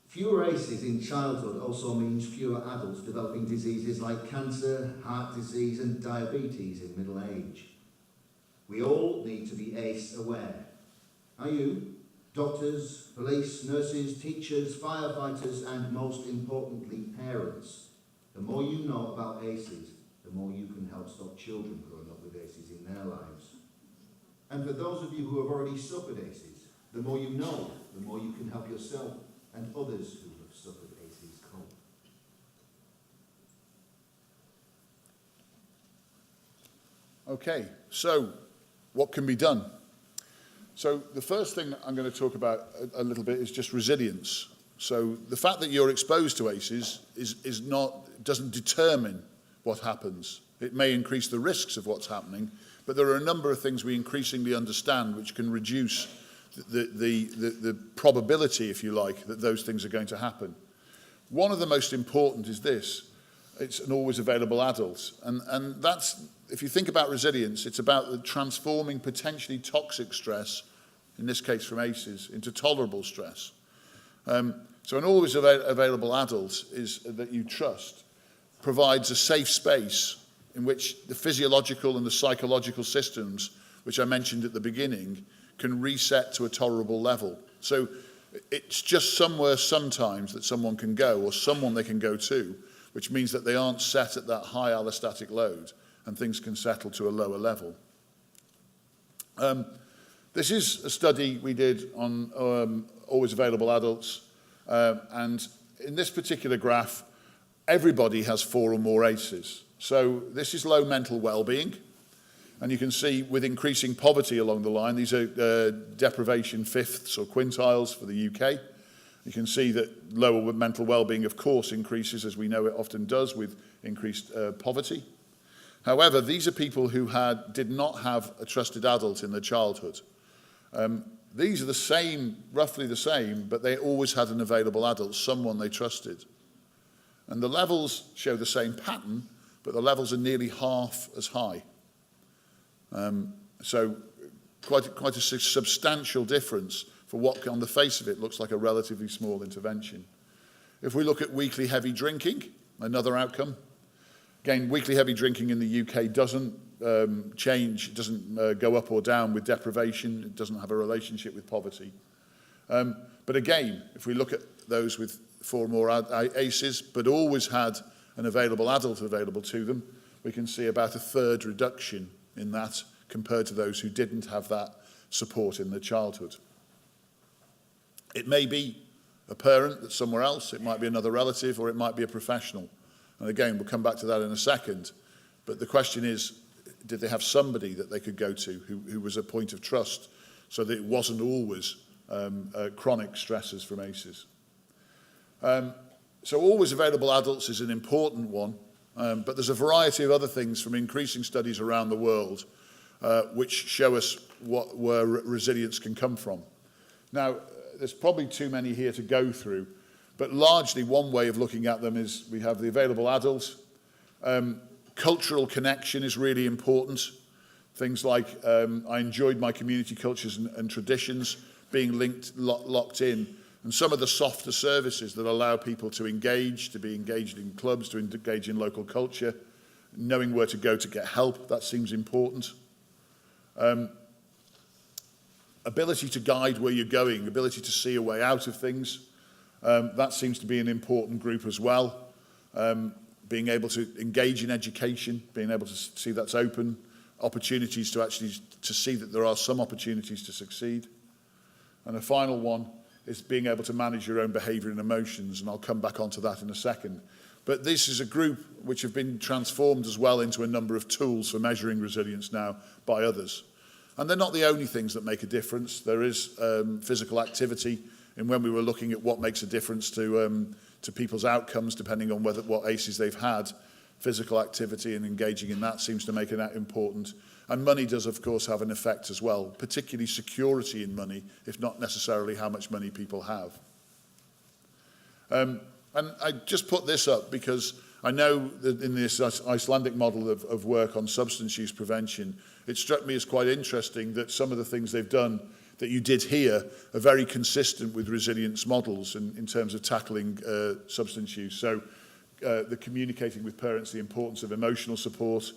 Fewer ACEs in childhood also means fewer adults developing diseases like cancer, heart disease and diabetes in middle age. We all need to be ACE aware. Are you? Doctors, police, nurses, teachers, firefighters and most importantly parents. The more you know about ACEs, the more you can help stop children growing up with ACEs in their lives. And for those of you who have already suffered ACEs, the more you know, the more you can help yourself and others who have suffered ACEs cope. Okay, so what can be done? So the first thing I'm going to talk about a little bit is just resilience. So the fact that you're exposed to ACEs doesn't determine what happens. It may increase the risks of what's happening, but there are a number of things we increasingly understand which can reduce the probability, if you like, that those things are going to happen. One of the most important is this. It's an always available adult. And that's, if you think about resilience, it's about the transforming potentially toxic stress, in this case from ACEs, into tolerable stress. So an always available adult is that you trust, provides a safe space in which the physiological and the psychological systems, which I mentioned at the beginning, can reset to a tolerable level. So it's just somewhere sometimes that someone can go, or someone they can go to, which means that they aren't set at that high allostatic load and things can settle to a lower level. This is a study we did on always available adults, and in this particular graph, everybody has 4 or more ACEs. So this is low mental well-being, and you can see with increasing poverty along the line, these are deprivation fifths or quintiles for the UK. You can see that lower mental well-being, of course, increases, as we know it often does, with increased poverty. However, these are people who did not have a trusted adult in their childhood. These are the same, roughly the same, but they always had an available adult, someone they trusted. And the levels show the same pattern, but the levels are nearly half as high. So quite a substantial difference for what on the face of it looks like a relatively small intervention. If we look at weekly heavy drinking, another outcome. Again, weekly heavy drinking in the UK doesn't change, it doesn't go up or down with deprivation, it doesn't have a relationship with poverty. But again, if we look at those with 4 or more ACEs, but always had an available adult available to them, we can see about a third reduction in that compared to those who didn't have that support in their childhood. It may be a parent that's somewhere else, it might be another relative, or it might be a professional. And again, we'll come back to that in a second. But the question is, did they have somebody that they could go to who was a point of trust so that it wasn't always chronic stressors from ACEs? So always available adults is an important one, but there's a variety of other things from increasing studies around the world which show us where resilience can come from. Now, there's probably too many here to go through, but largely one way of looking at them is we have the available adult. Cultural connection is really important. Things like I enjoyed my community cultures and traditions being locked in, and some of the softer services that allow people to be engaged in clubs, to engage in local culture, knowing where to go to get help, that seems important. Ability to guide where you're going, ability to see a way out of things, that seems to be an important group as well. Being able to engage in education, being able to see that's open, opportunities to actually to see that there are some opportunities to succeed. And the final one is being able to manage your own behaviour and emotions, and I'll come back onto that in a second. But this is a group which have been transformed as well into a number of tools for measuring resilience now by others. And they're not the only things that make a difference. There is physical activity, and when we were looking at what makes a difference to people's outcomes, depending on what ACEs they've had, physical activity and engaging in that seems to make it important. And money does, of course, have an effect as well, particularly security in money, if not necessarily how much money people have. And I just put this up because I know that in this Icelandic model of work on substance use prevention, it struck me as quite interesting that some of the things they've done that you did here are very consistent with resilience models in terms of tackling substance use. So the communicating with parents the importance of emotional support,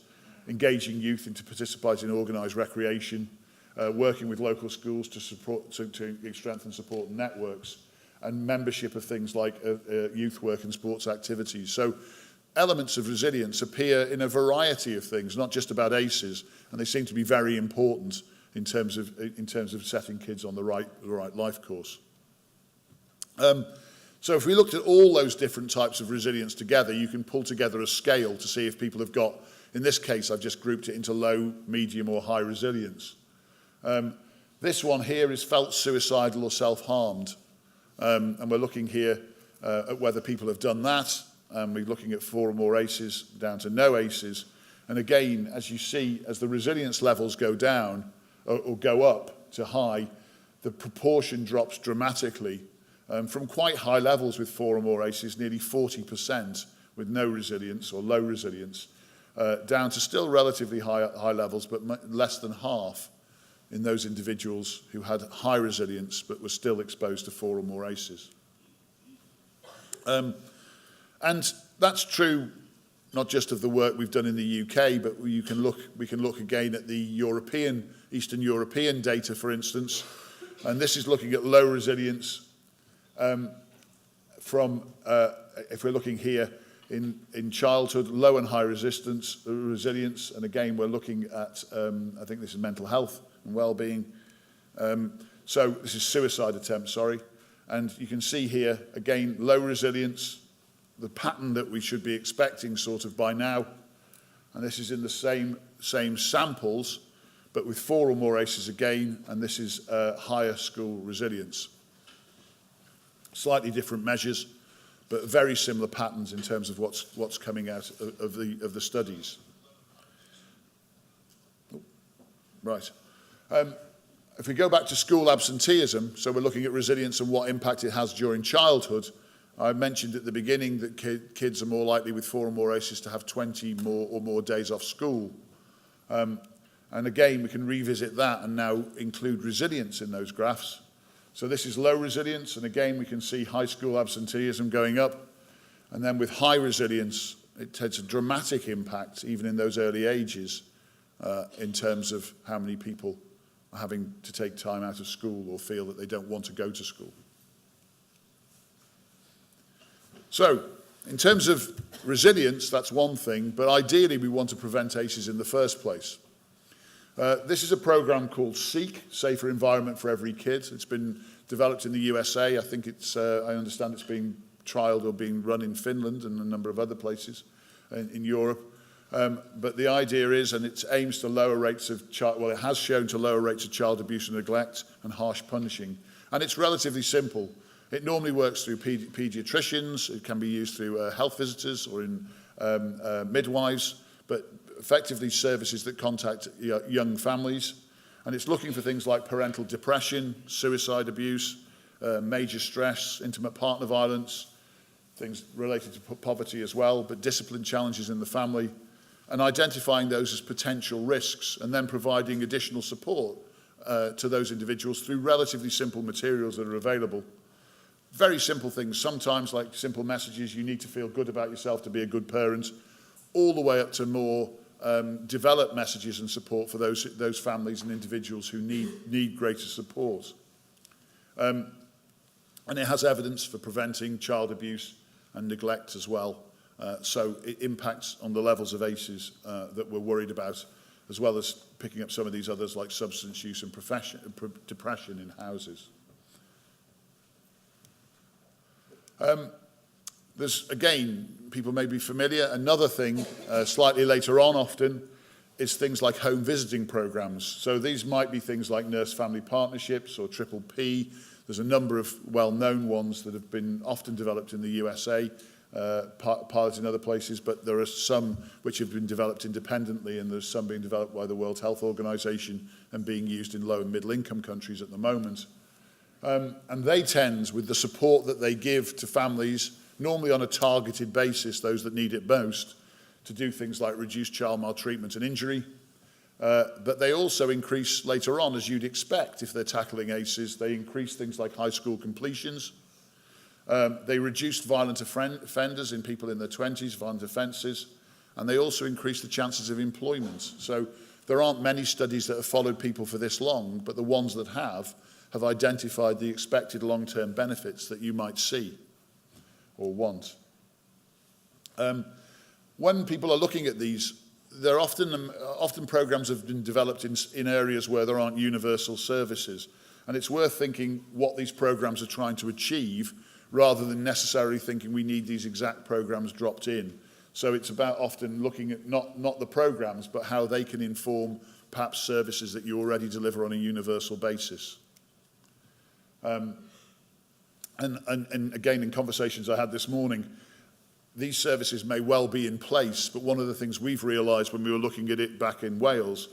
engaging youth into participating in organised recreation, working with local schools to strengthen support networks, and membership of things like youth work and sports activities. So elements of resilience appear in a variety of things, not just about ACEs, and they seem to be very important in terms of setting kids on the right life course. So if we looked at all those different types of resilience together, you can pull together a scale to see if people have got, in this case, I've just grouped it into low, medium or high resilience. This one here is felt suicidal or self-harmed. And we're looking here at whether people have done that. We're looking at 4 or more ACEs down to no ACEs. And again, as you see, as the resilience levels go down or go up to high, the proportion drops dramatically from quite high levels with 4 or more ACEs, nearly 40% with no resilience or low resilience, down to still relatively high levels, but less than half in those individuals who had high resilience but were still exposed to 4 or more ACEs. And that's true not just of the work we've done in the UK, but we can look again at the Eastern European data, for instance, and this is looking at low resilience if we're looking here in childhood, low and high resilience, and again we're looking at, I think this is mental health and well-being. So this is suicide attempts, sorry. And you can see here, again, low resilience, the pattern that we should be expecting sort of by now. And this is in the same samples, but with 4 or more ACEs again, and this is higher school resilience. Slightly different measures, but very similar patterns in terms of what's coming out of the studies. Right. If we go back to school absenteeism, so we're looking at resilience and what impact it has during childhood, I mentioned at the beginning that kids are more likely with 4 or more ACEs to have 20 or more days off school. And again, we can revisit that and now include resilience in those graphs. So this is low resilience, and again, we can see high school absenteeism going up. And then with high resilience, it takes a dramatic impact, even in those early ages, in terms of how many people are having to take time out of school or feel that they don't want to go to school. So, in terms of resilience, that's one thing, but ideally we want to prevent ACEs in the first place. This is a program called SEEK, Safer Environment for Every Kid. It's been developed in the USA. I think I understand it's being trialled or being run in Finland and a number of other places in Europe. But the idea is, and it aims to lower rates of it has shown to lower rates of child abuse and neglect and harsh punishing. And it's relatively simple. It normally works through paediatricians. It can be used through health visitors or in midwives, but effectively services that contact young families. And it's looking for things like parental depression, suicide abuse, major stress, intimate partner violence, things related to poverty as well, but discipline challenges in the family, and identifying those as potential risks, and then providing additional support to those individuals through relatively simple materials that are available. Very simple things, sometimes like simple messages, you need to feel good about yourself to be a good parent, all the way up to more developed messages and support for those families and individuals who need greater support. And it has evidence for preventing child abuse and neglect as well. So it impacts on the levels of ACEs that we're worried about, as well as picking up some of these others like substance use and depression in houses. There's, again, people may be familiar, another thing slightly later on often is things like home visiting programs. So these might be things like nurse-family partnerships or Triple P. There's a number of well-known ones that have been often developed in the USA, piloted in other places, but there are some which have been developed independently, and there's some being developed by the World Health Organization and being used in low and middle income countries at the moment. And they tend, with the support that they give to families, normally on a targeted basis, those that need it most, to do things like reduce child maltreatment and injury. But they also increase later on, as you'd expect if they're tackling ACEs, they increase things like high school completions. They reduced violent offenders in people in their 20s, violent offences, and they also increase the chances of employment. So there aren't many studies that have followed people for this long, but the ones that have identified the expected long-term benefits that you might see or want. When people are looking at these, they're often programs have been developed in areas where there aren't universal services, and it's worth thinking what these programs are trying to achieve rather than necessarily thinking we need these exact programs dropped in. So it's about often looking at not the programs, but how they can inform perhaps services that you already deliver on a universal basis. And again, in conversations I had this morning, these services may well be in place, but one of the things we've realised when we were looking at it back in Wales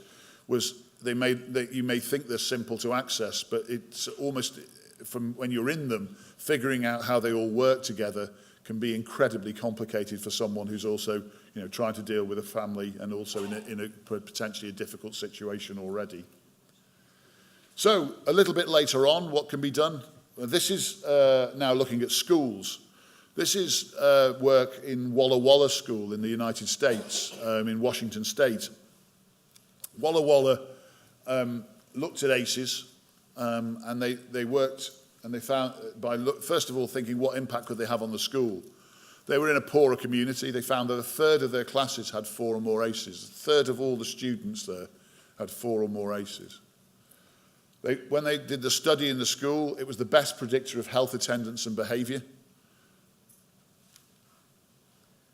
was you may think they're simple to access, but it's almost, from when you're in them, figuring out how they all work together can be incredibly complicated for someone who's also, trying to deal with a family and also in a potentially a difficult situation already. So, a little bit later on, what can be done? This is now looking at schools. This is work in Walla Walla School in the United States, in Washington State. Walla Walla looked at ACEs, and they worked, and they found, first of all, thinking what impact could they have on the school. They were in a poorer community. They found that a third of their classes had 4 or more ACEs. A third of all the students there had 4 or more ACEs. When they did the study in the school, it was the best predictor of health attendance and behaviour.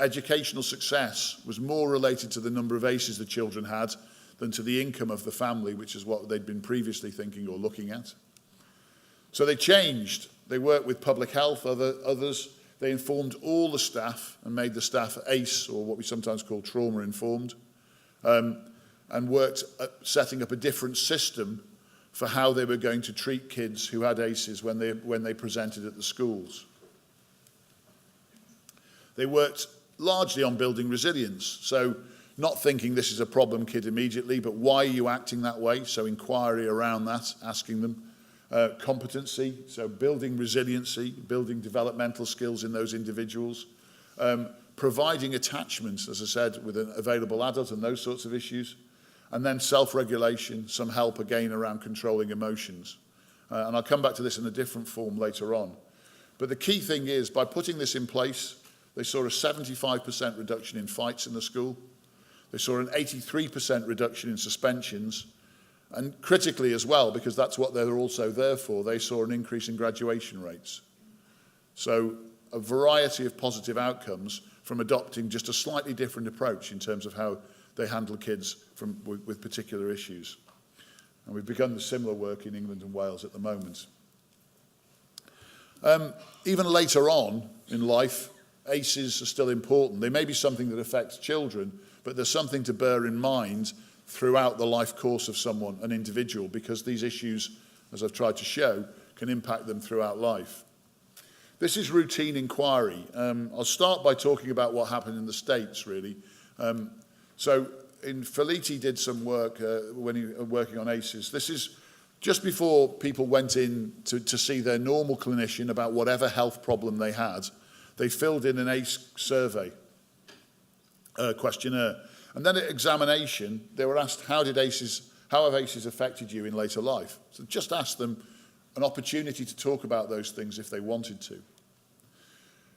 Educational success was more related to the number of ACEs the children had than to the income of the family, which is what they'd been previously thinking or looking at. So they changed. They worked with public health, others. They informed all the staff and made the staff ACE, or what we sometimes call trauma-informed, and worked at setting up a different system for how they were going to treat kids who had ACEs when they presented at the schools. They worked largely on building resilience, so not thinking this is a problem kid immediately, but why are you acting that way? So inquiry around that, asking them. Competency, so building resiliency, building developmental skills in those individuals. Providing attachments, as I said, with an available adult and those sorts of issues. And then self-regulation, some help again around controlling emotions. And I'll come back to this in a different form later on. But the key thing is, by putting this in place, they saw a 75% reduction in fights in the school. They saw an 83% reduction in suspensions. And critically as well, because that's what they're also there for, they saw an increase in graduation rates. So a variety of positive outcomes from adopting just a slightly different approach in terms of how they handle kids with particular issues. And we've begun the similar work in England and Wales at the moment. Even later on in life, ACEs are still important. They may be something that affects children, but there's something to bear in mind throughout the life course of someone, an individual, because these issues, as I've tried to show, can impact them throughout life. This is routine inquiry. I'll start by talking about what happened in the States, really. So Felitti did some work when he was working on ACEs. This is just before people went in to see their normal clinician about whatever health problem they had. They filled in an ACE survey questionnaire. And then at examination, they were asked, how have ACEs affected you in later life? So just ask them an opportunity to talk about those things if they wanted to.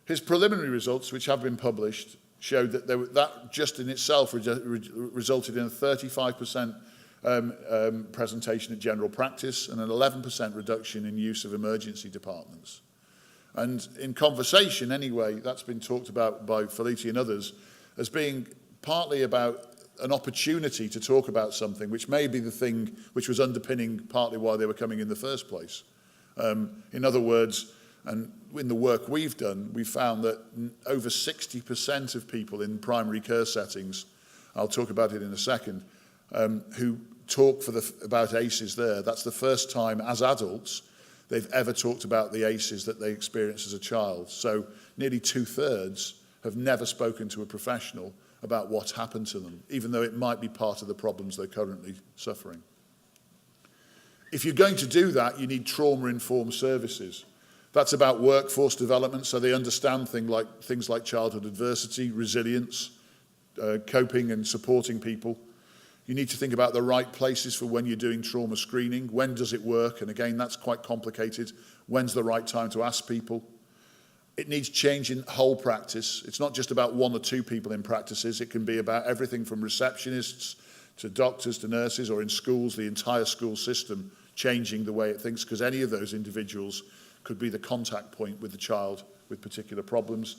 His preliminary results, which have been published, showed that that just in itself resulted in a 35% presentation at general practice and an 11% reduction in use of emergency departments. And in conversation, anyway, that's been talked about by Felitti and others as being partly about an opportunity to talk about something which may be the thing which was underpinning partly why they were coming in the first place. In other words, and in the work we've done, we found that over 60% of people in primary care settings, I'll talk about it in a second, who talk about ACEs there, that's the first time as adults they've ever talked about the ACEs that they experienced as a child. So nearly 2/3 have never spoken to a professional about what's happened to them, even though it might be part of the problems they're currently suffering. If you're going to do that, you need trauma-informed services. That's about workforce development, so they understand things like childhood adversity, resilience, coping and supporting people. You need to think about the right places for when you're doing trauma screening. When does it work? And again, that's quite complicated. When's the right time to ask people? It needs change in whole practice. It's not just about 1 or 2 people in practices. It can be about everything from receptionists to doctors to nurses, or in schools, the entire school system changing the way it thinks, because any of those individuals could be the contact point with the child with particular problems.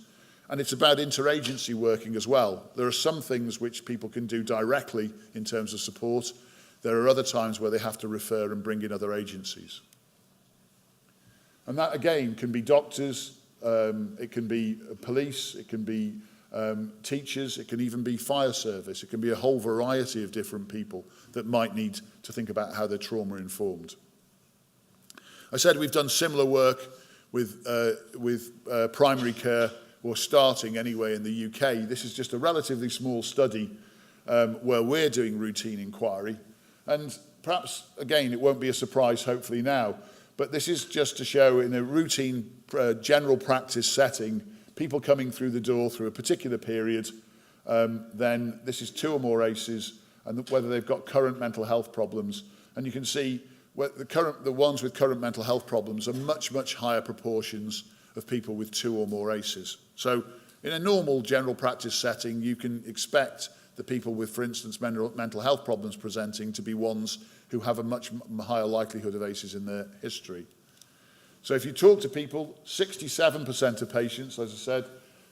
And it's about interagency working as well. There are some things which people can do directly in terms of support. There are other times where they have to refer and bring in other agencies. And that, again, can be doctors, it can be police, it can be teachers, it can even be fire service. It can be a whole variety of different people that might need to think about how they're trauma-informed. I said we've done similar work with primary care, or starting anyway in the UK. This is just a relatively small study where we're doing routine inquiry. And perhaps, again, it won't be a surprise, hopefully now, but this is just to show in a routine general practice setting, people coming through the door through a particular period, then this is 2 or more ACEs, and whether they've got current mental health problems. And you can see the ones with current mental health problems are much, much higher proportions of people with 2 or more ACEs. So in a normal general practice setting, you can expect the people with, for instance, mental health problems presenting to be ones who have a much higher likelihood of ACEs in their history. So if you talk to people, 67% of patients, as I said,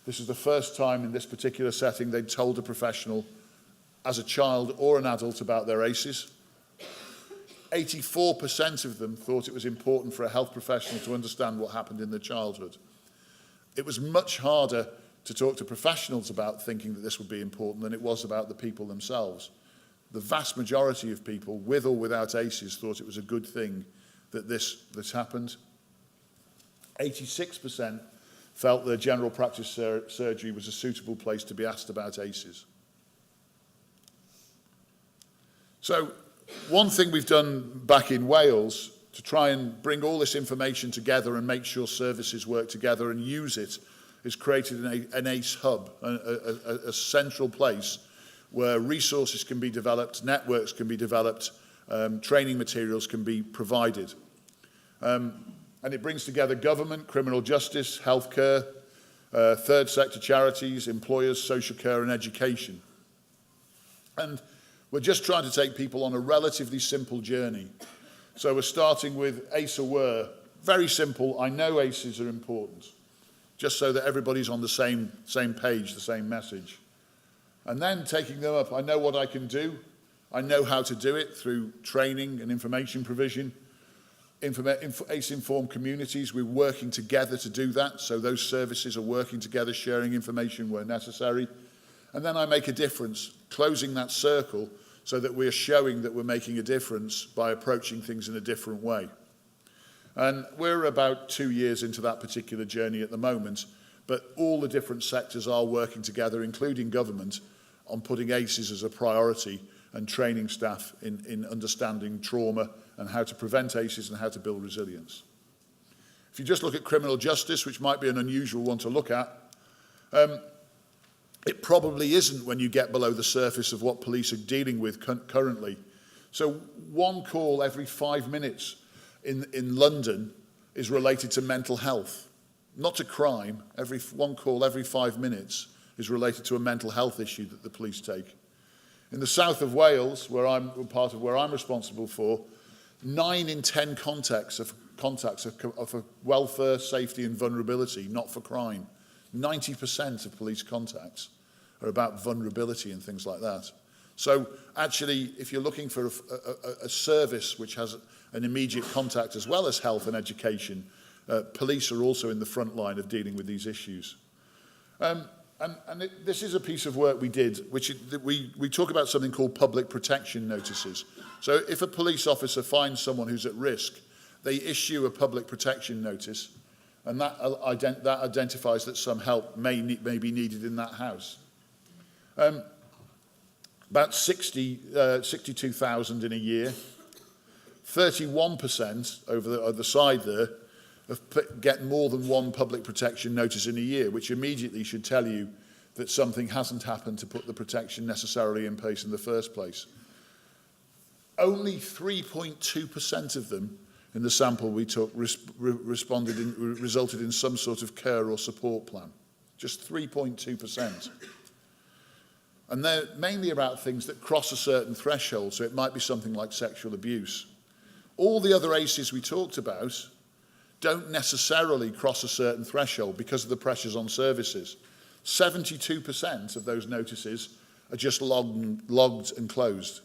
this is the first time in this particular setting they'd told a professional as a child or an adult about their ACEs. 84% of them thought it was important for a health professional to understand what happened in their childhood. It was much harder to talk to professionals about thinking that this would be important than it was about the people themselves. The vast majority of people, with or without ACEs, thought it was a good thing that this happened. 86% felt their general practice surgery was a suitable place to be asked about ACEs. So, one thing we've done back in Wales to try and bring all this information together and make sure services work together and use it is created an ACE hub, a central place where resources can be developed, networks can be developed, training materials can be provided. And it brings together government, criminal justice, healthcare, third sector charities, employers, social care and education. And we're just trying to take people on a relatively simple journey. So we're starting with ACE aware. Very simple. I know ACEs are important, just so that everybody's on the same page, the same message. And then taking them up, I know what I can do. I know how to do it through training and information provision. ACE-informed communities, we're working together to do that. So those services are working together, sharing information where necessary. And then I make a difference, closing that circle so that we're showing that we're making a difference by approaching things in a different way. And we're about 2 years into that particular journey at the moment, but all the different sectors are working together, including government, on putting ACEs as a priority and training staff in understanding trauma and how to prevent ACEs and how to build resilience. If you just look at criminal justice, which might be an unusual one to look at, it probably isn't when you get below the surface of what police are dealing with currently. So one call every 5 minutes in London is related to mental health, not to crime. One call every 5 minutes is related to a mental health issue that the police take. In the south of Wales, where I'm responsible for, 9 in 10 contacts are for welfare, safety and vulnerability, not for crime. 90% of police contacts are about vulnerability and things like that. So actually, if you're looking for a service which has an immediate contact as well as health and education, police are also in the front line of dealing with these issues. This is a piece of work we did, which we talk about something called public protection notices. So if a police officer finds someone who's at risk, they issue a public protection notice, and that identifies that some help may be needed in that house. About 62,000 in a year. 31% over the side there get more than one public protection notice in a year, which immediately should tell you that something hasn't happened to put the protection necessarily in place in the first place. Only 3.2% of them in the sample we took resulted in some sort of care or support plan. Just 3.2%. And they're mainly about things that cross a certain threshold, so it might be something like sexual abuse. All the other ACEs we talked about don't necessarily cross a certain threshold because of the pressures on services. 72% of those notices are just logged and closed.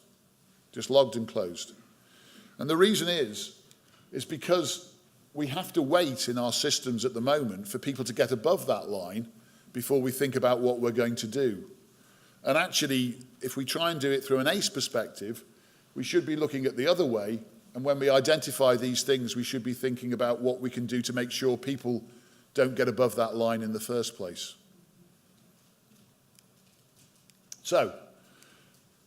Just logged and closed. And the reason is because we have to wait in our systems at the moment for people to get above that line before we think about what we're going to do. And actually, if we try and do it through an ACE perspective, we should be looking at the other way. And when we identify these things, we should be thinking about what we can do to make sure people don't get above that line in the first place. So,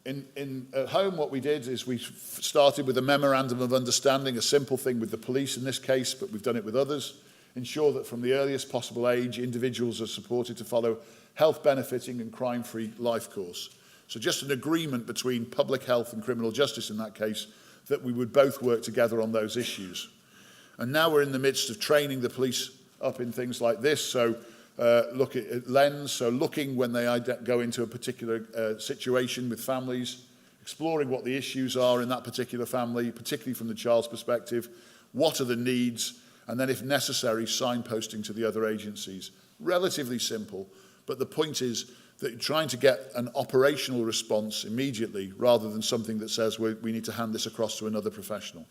at home, what we did is we started with a memorandum of understanding, a simple thing with the police in this case, but we've done it with others. Ensure that from the earliest possible age, individuals are supported to follow health benefiting and crime-free life course. So just an agreement between public health and criminal justice in that case, that we would both work together on those issues. And now we're in the midst of training the police up in things like this. So look at lens, so looking when they go into a particular situation with families, exploring what the issues are in that particular family, particularly from the child's perspective, what are the needs, and then if necessary, signposting to the other agencies. Relatively simple, but the point is that you're trying to get an operational response immediately rather than something that says we need to hand this across to another professional.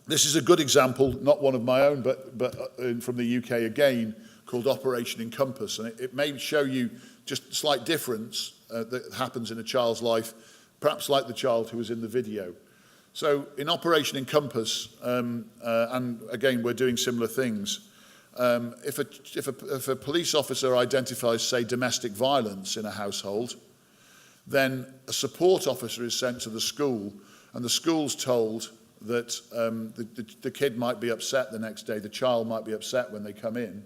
This is a good example, not one of my own, but from the UK again, called Operation Encompass. And it may show you just a slight difference that happens in a child's life, perhaps like the child who was in the video. So in Operation Encompass, and again, we're doing similar things. If a police officer identifies, say, domestic violence in a household, then a support officer is sent to the school, and the school's told that the kid might be upset the next day, the child might be upset when they come in,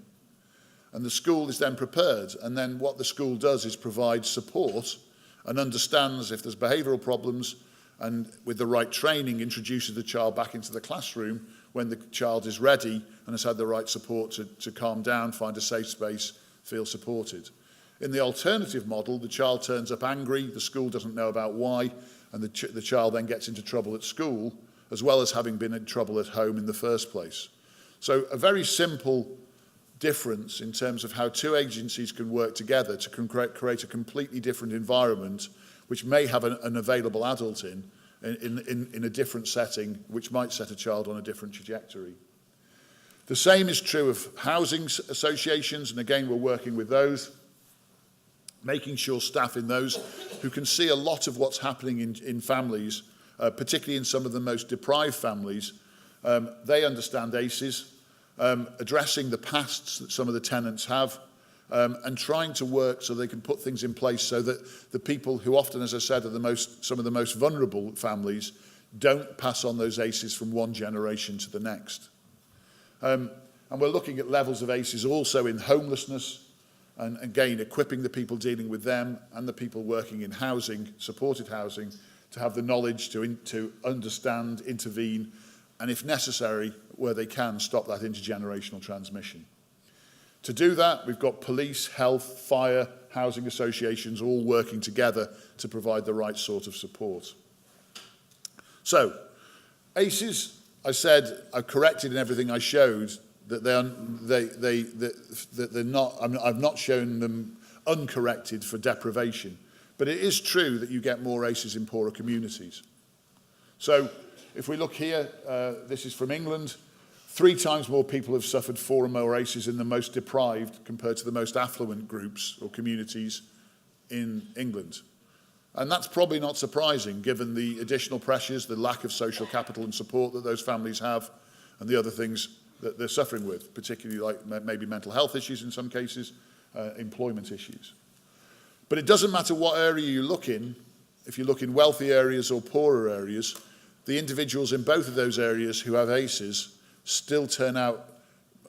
and the school is then prepared. And then what the school does is provide support and understands if there's behavioural problems, and with the right training introduces the child back into the classroom when the child is ready and has had the right support to calm down, find a safe space, feel supported. In the alternative model, the child turns up angry, the school doesn't know about why, and the child then gets into trouble at school, as well as having been in trouble at home in the first place. So a very simple difference in terms of how two agencies can work together to create a completely different environment, which may have an available adult in a different setting, which might set a child on a different trajectory. The same is true of housing associations, and again, we're working with those, making sure staff in those who can see a lot of what's happening in families, particularly in some of the most deprived families, they understand ACEs, addressing the pasts that some of the tenants have, and trying to work so they can put things in place so that the people who often, as I said, are some of the most vulnerable families don't pass on those ACEs from one generation to the next. And we're looking at levels of ACEs also in homelessness, and again, equipping the people dealing with them and the people working in housing, supported housing, to have the knowledge to understand, intervene, and if necessary, where they can, stop that intergenerational transmission. To do that, we've got police, health, fire, housing associations all working together to provide the right sort of support. So, ACEs, I said, are corrected in everything I showed, that they're not, I've not shown them uncorrected for deprivation. But it is true that you get more ACEs in poorer communities. So, if we look here, this is from England. 3 times more people have suffered 4 or more ACEs in the most deprived compared to the most affluent groups or communities in England. And that's probably not surprising given the additional pressures, the lack of social capital and support that those families have, and the other things that they're suffering with, particularly like maybe mental health issues in some cases, employment issues. But it doesn't matter what area you look in, if you look in wealthy areas or poorer areas, the individuals in both of those areas who have ACEs still turn out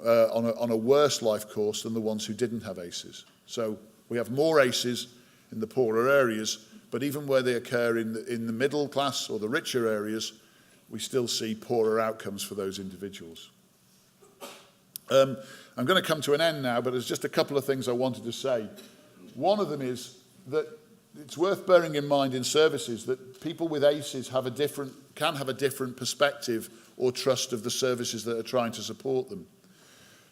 on a worse life course than the ones who didn't have ACEs. So we have more ACEs in the poorer areas, but even where they occur in the middle class or the richer areas, we still see poorer outcomes for those individuals. I'm going to come to an end now, but there's just a couple of things I wanted to say. One of them is that it's worth bearing in mind in services that people with ACEs can have a different perspective or trust of the services that are trying to support them.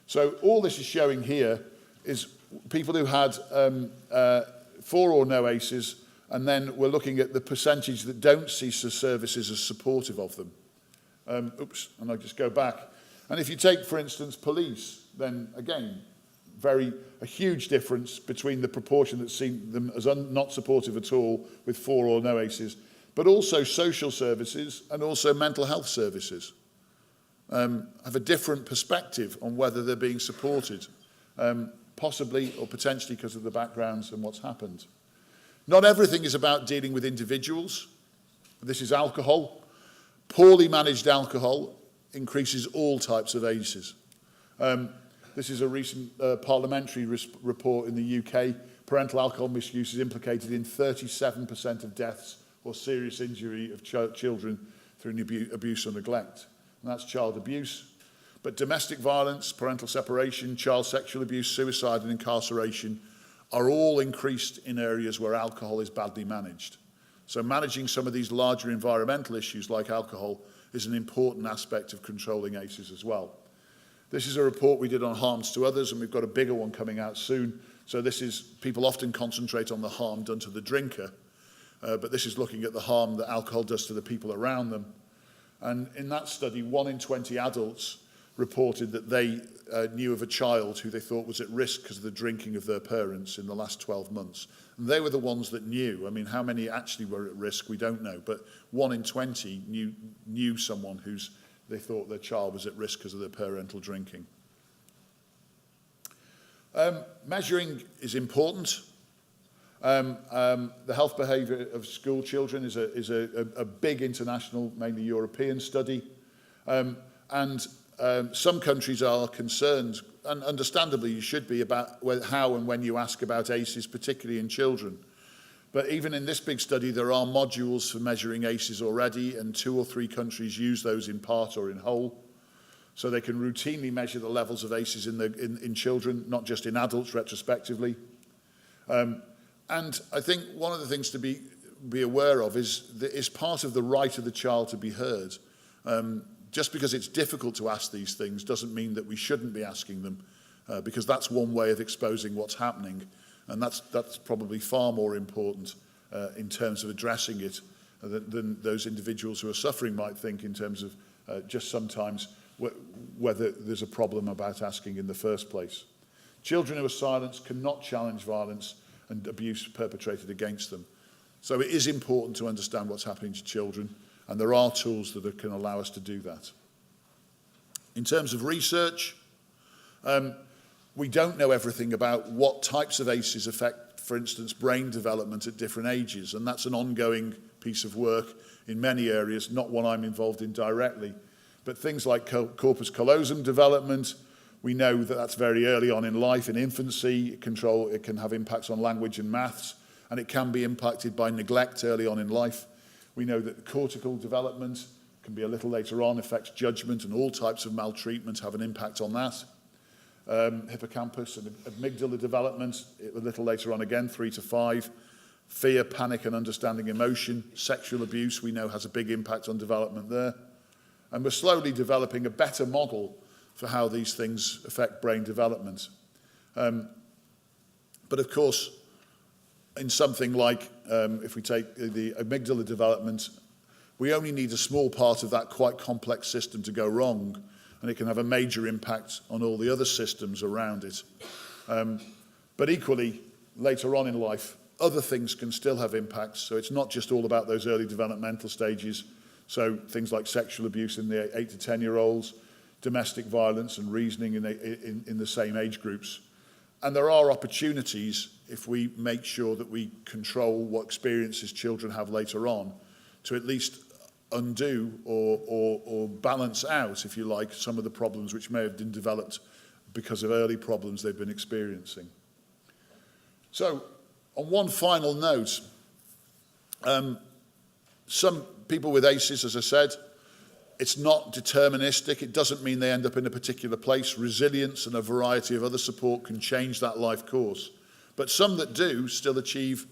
So all this is showing here is people who had 4 or no ACEs, and then we're looking at the percentage that don't see services as supportive of them. And I'll just go back. And if you take, for instance, police, then again, a huge difference between the proportion that see them as not supportive at all with 4 or no ACEs, but also social services and also mental health services have a different perspective on whether they're being supported, possibly or potentially because of the backgrounds and what's happened. Not everything is about dealing with individuals. This is alcohol. Poorly managed alcohol increases all types of ACEs. This is a recent parliamentary report in the UK. Parental alcohol misuse is implicated in 37% of deaths or serious injury of children through abuse or neglect. And that's child abuse. But domestic violence, parental separation, child sexual abuse, suicide and incarceration are all increased in areas where alcohol is badly managed. So managing some of these larger environmental issues like alcohol is an important aspect of controlling ACEs as well. This is a report we did on harms to others, and we've got a bigger one coming out soon. So this is, people often concentrate on the harm done to the drinker, but this is looking at the harm that alcohol does to the people around them. And in that study, 1 in 20 adults reported that they knew of a child who they thought was at risk because of the drinking of their parents in the last 12 months. And they were the ones that knew. I mean, how many actually were at risk, we don't know. But 1 in 20 knew someone they thought their child was at risk because of their parental drinking. Measuring is important. The health behaviour of school children is a big international, mainly European study. Some countries are concerned, and understandably you should be, about how and when you ask about ACEs, particularly in children. But even in this big study, there are modules for measuring ACEs already, and 2 or 3 countries use those in part or in whole. So they can routinely measure the levels of ACEs in children, not just in adults retrospectively. And I think one of the things to be aware of is that it's part of the right of the child to be heard. Just because it's difficult to ask these things doesn't mean that we shouldn't be asking them, because that's one way of exposing what's happening. And that's probably far more important in terms of addressing it than those individuals who are suffering might think, in terms of just sometimes whether there's a problem about asking in the first place. Children who are silenced cannot challenge violence and abuse perpetrated against them. So it is important to understand what's happening to children, and there are tools that can allow us to do that. In terms of research, we don't know everything about what types of ACEs affect, for instance, brain development at different ages, and that's an ongoing piece of work in many areas, not one I'm involved in directly. But things like corpus callosum development, we know that that's very early on in life, in infancy. It can have impacts on language and maths, and it can be impacted by neglect early on in life. We know that cortical development can be a little later on, affects judgment, and all types of maltreatment have an impact on that. Hippocampus and amygdala development, a little later on again, 3 to 5. Fear, panic, and understanding emotion. Sexual abuse, we know, has a big impact on development there. And we're slowly developing a better model for how these things affect brain development. But of course, in something like, if we take the amygdala development, we only need a small part of that quite complex system to go wrong, and it can have a major impact on all the other systems around it. But equally, later on in life, other things can still have impacts, so it's not just all about those early developmental stages. So things like sexual abuse in the 8 to 10-year-olds, domestic violence and reasoning in the same age groups. And there are opportunities, if we make sure that we control what experiences children have later on, to at least undo or balance out, if you like, some of the problems which may have been developed because of early problems they've been experiencing. So, on one final note, some people with ACEs, as I said, it's not deterministic. It doesn't mean they end up in a particular place. Resilience and a variety of other support can change that life course. But some that do still achieve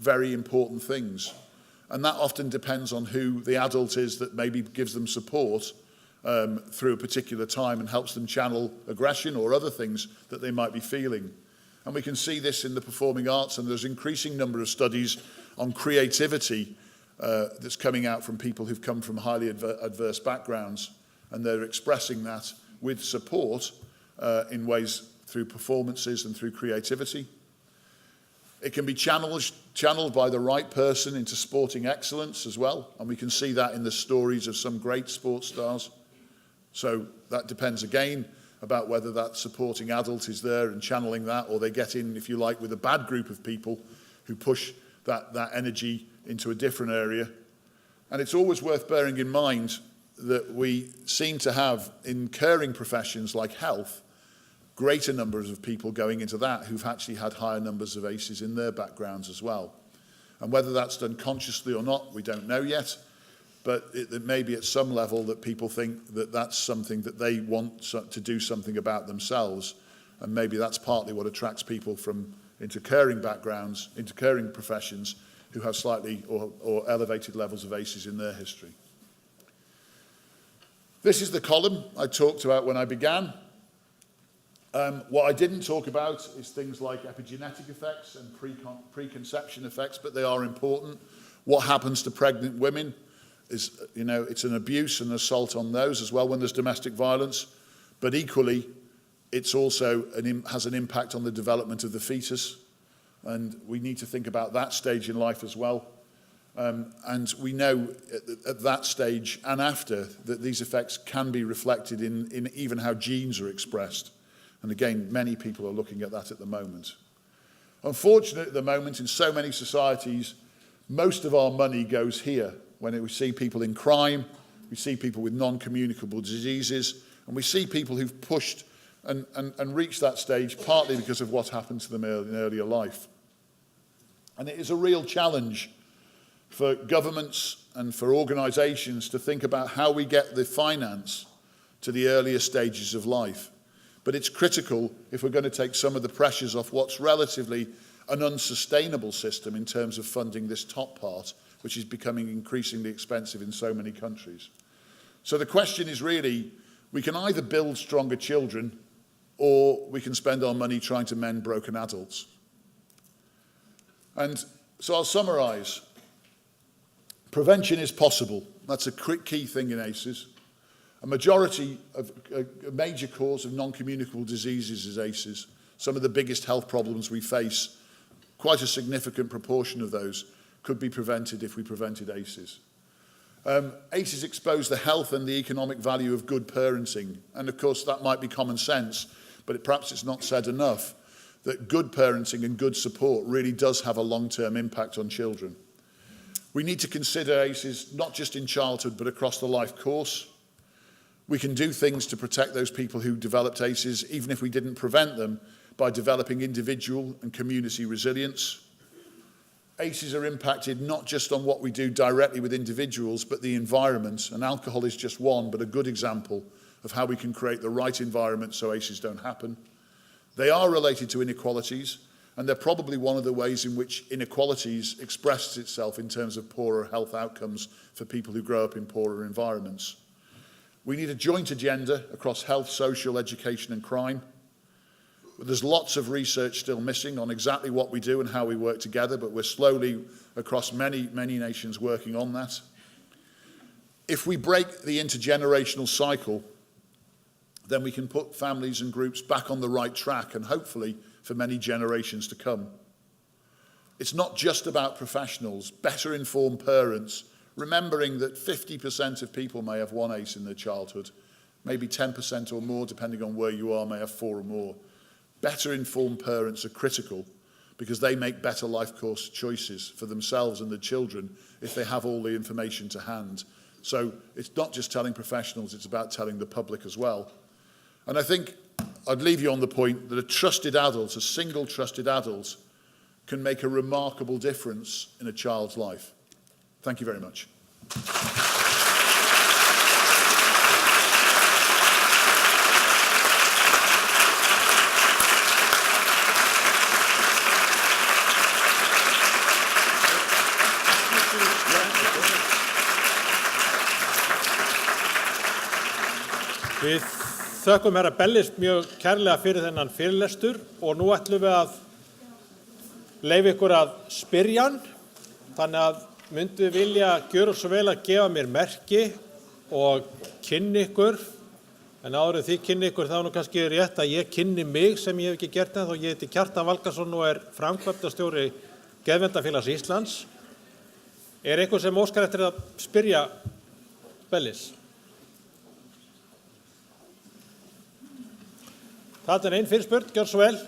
very important things. And that often depends on who the adult is that maybe gives them support through a particular time and helps them channel aggression or other things that they might be feeling. And we can see this in the performing arts, and there's an increasing number of studies on creativity that's coming out from people who've come from highly adverse backgrounds, and they're expressing that with support in ways through performances and through creativity. It can be channeled by the right person into sporting excellence as well, and we can see that in the stories of some great sports stars. So that depends again about whether that supporting adult is there and channeling that, or they get in, if you like, with a bad group of people who push that energy into a different area. And it's always worth bearing in mind that we seem to have, in caring professions like health, greater numbers of people going into that who've actually had higher numbers of ACEs in their backgrounds as well. And whether that's done consciously or not, we don't know yet. But it may be at some level that people think that that's something that they want to do something about themselves. And maybe that's partly what attracts people into caring backgrounds, into caring professions, who have slightly or elevated levels of ACEs in their history. This is the column I talked about when I began. What I didn't talk about is things like epigenetic effects and preconception effects, but they are important. What happens to pregnant women is, it's an abuse and assault on those as well when there's domestic violence, but equally, it's also has an impact on the development of the fetus, and we need to think about that stage in life as well. And we know at that stage and after that these effects can be reflected in even how genes are expressed. And again, many people are looking at that at the moment. Unfortunately, at the moment, in so many societies, most of our money goes here. When we see people in crime, we see people with non-communicable diseases, and we see people who've pushed and reached that stage partly because of what happened to them in earlier life. And it is a real challenge for governments and for organisations to think about how we get the finance to the earlier stages of life. But it's critical if we're going to take some of the pressures off what's relatively an unsustainable system in terms of funding this top part, which is becoming increasingly expensive in so many countries. So the question is really, we can either build stronger children or we can spend our money trying to mend broken adults. And so I'll summarise. Prevention is possible. That's a key thing in ACEs. A major cause of non-communicable diseases is ACEs. Some of the biggest health problems we face, quite a significant proportion of those could be prevented if we prevented ACEs. ACEs expose the health and the economic value of good parenting. And of course, that might be common sense, but perhaps it's not said enough, that good parenting and good support really does have a long-term impact on children. We need to consider ACEs not just in childhood, but across the life course. We can do things to protect those people who developed ACEs, even if we didn't prevent them, by developing individual and community resilience. ACEs are impacted not just on what we do directly with individuals, but the environment, and alcohol is just one, but a good example of how we can create the right environment so ACEs don't happen. They are related to inequalities, and they're probably one of the ways in which inequalities expresses itself in terms of poorer health outcomes for people who grow up in poorer environments. We need a joint agenda across health, social, education and crime. There's lots of research still missing on exactly what we do and how we work together, but we're slowly, across many nations, working on that. If we break the intergenerational cycle, then we can put families and groups back on the right track, and hopefully for many generations to come. It's not just about professionals, better informed parents, remembering that 50% of people may have one ACE in their childhood, maybe 10% or more, depending on where you are, may have 4 or more. Better informed parents are critical because they make better life course choices for themselves and the children if they have all the information to hand. So it's not just telling professionals, it's about telling the public as well. And I think I'd leave you on the point that a trusted adult, a single trusted adult, can make a remarkable difference in a child's life. Thank you very much. Við þökkum herra Bellis mjög kærlega fyrir þennan fyrirlestur og nú ætlum við að leyfa ykkur að spyrja hann. Þannig að myndu vilja gjöra svo vel að gefa mér merki og kynni ykkur. En áður en því kynni ykkur þá nú kannski rétt að ég kynni mig sem ég hef ekki gert það og ég heiti Kjartan Valgarðsson og framkvæmdastjóri Geðverndarfélags Íslands. Einhver sem óskar eftir að spyrja Bellis? Það einn fyrirspurn, gjör svo vel.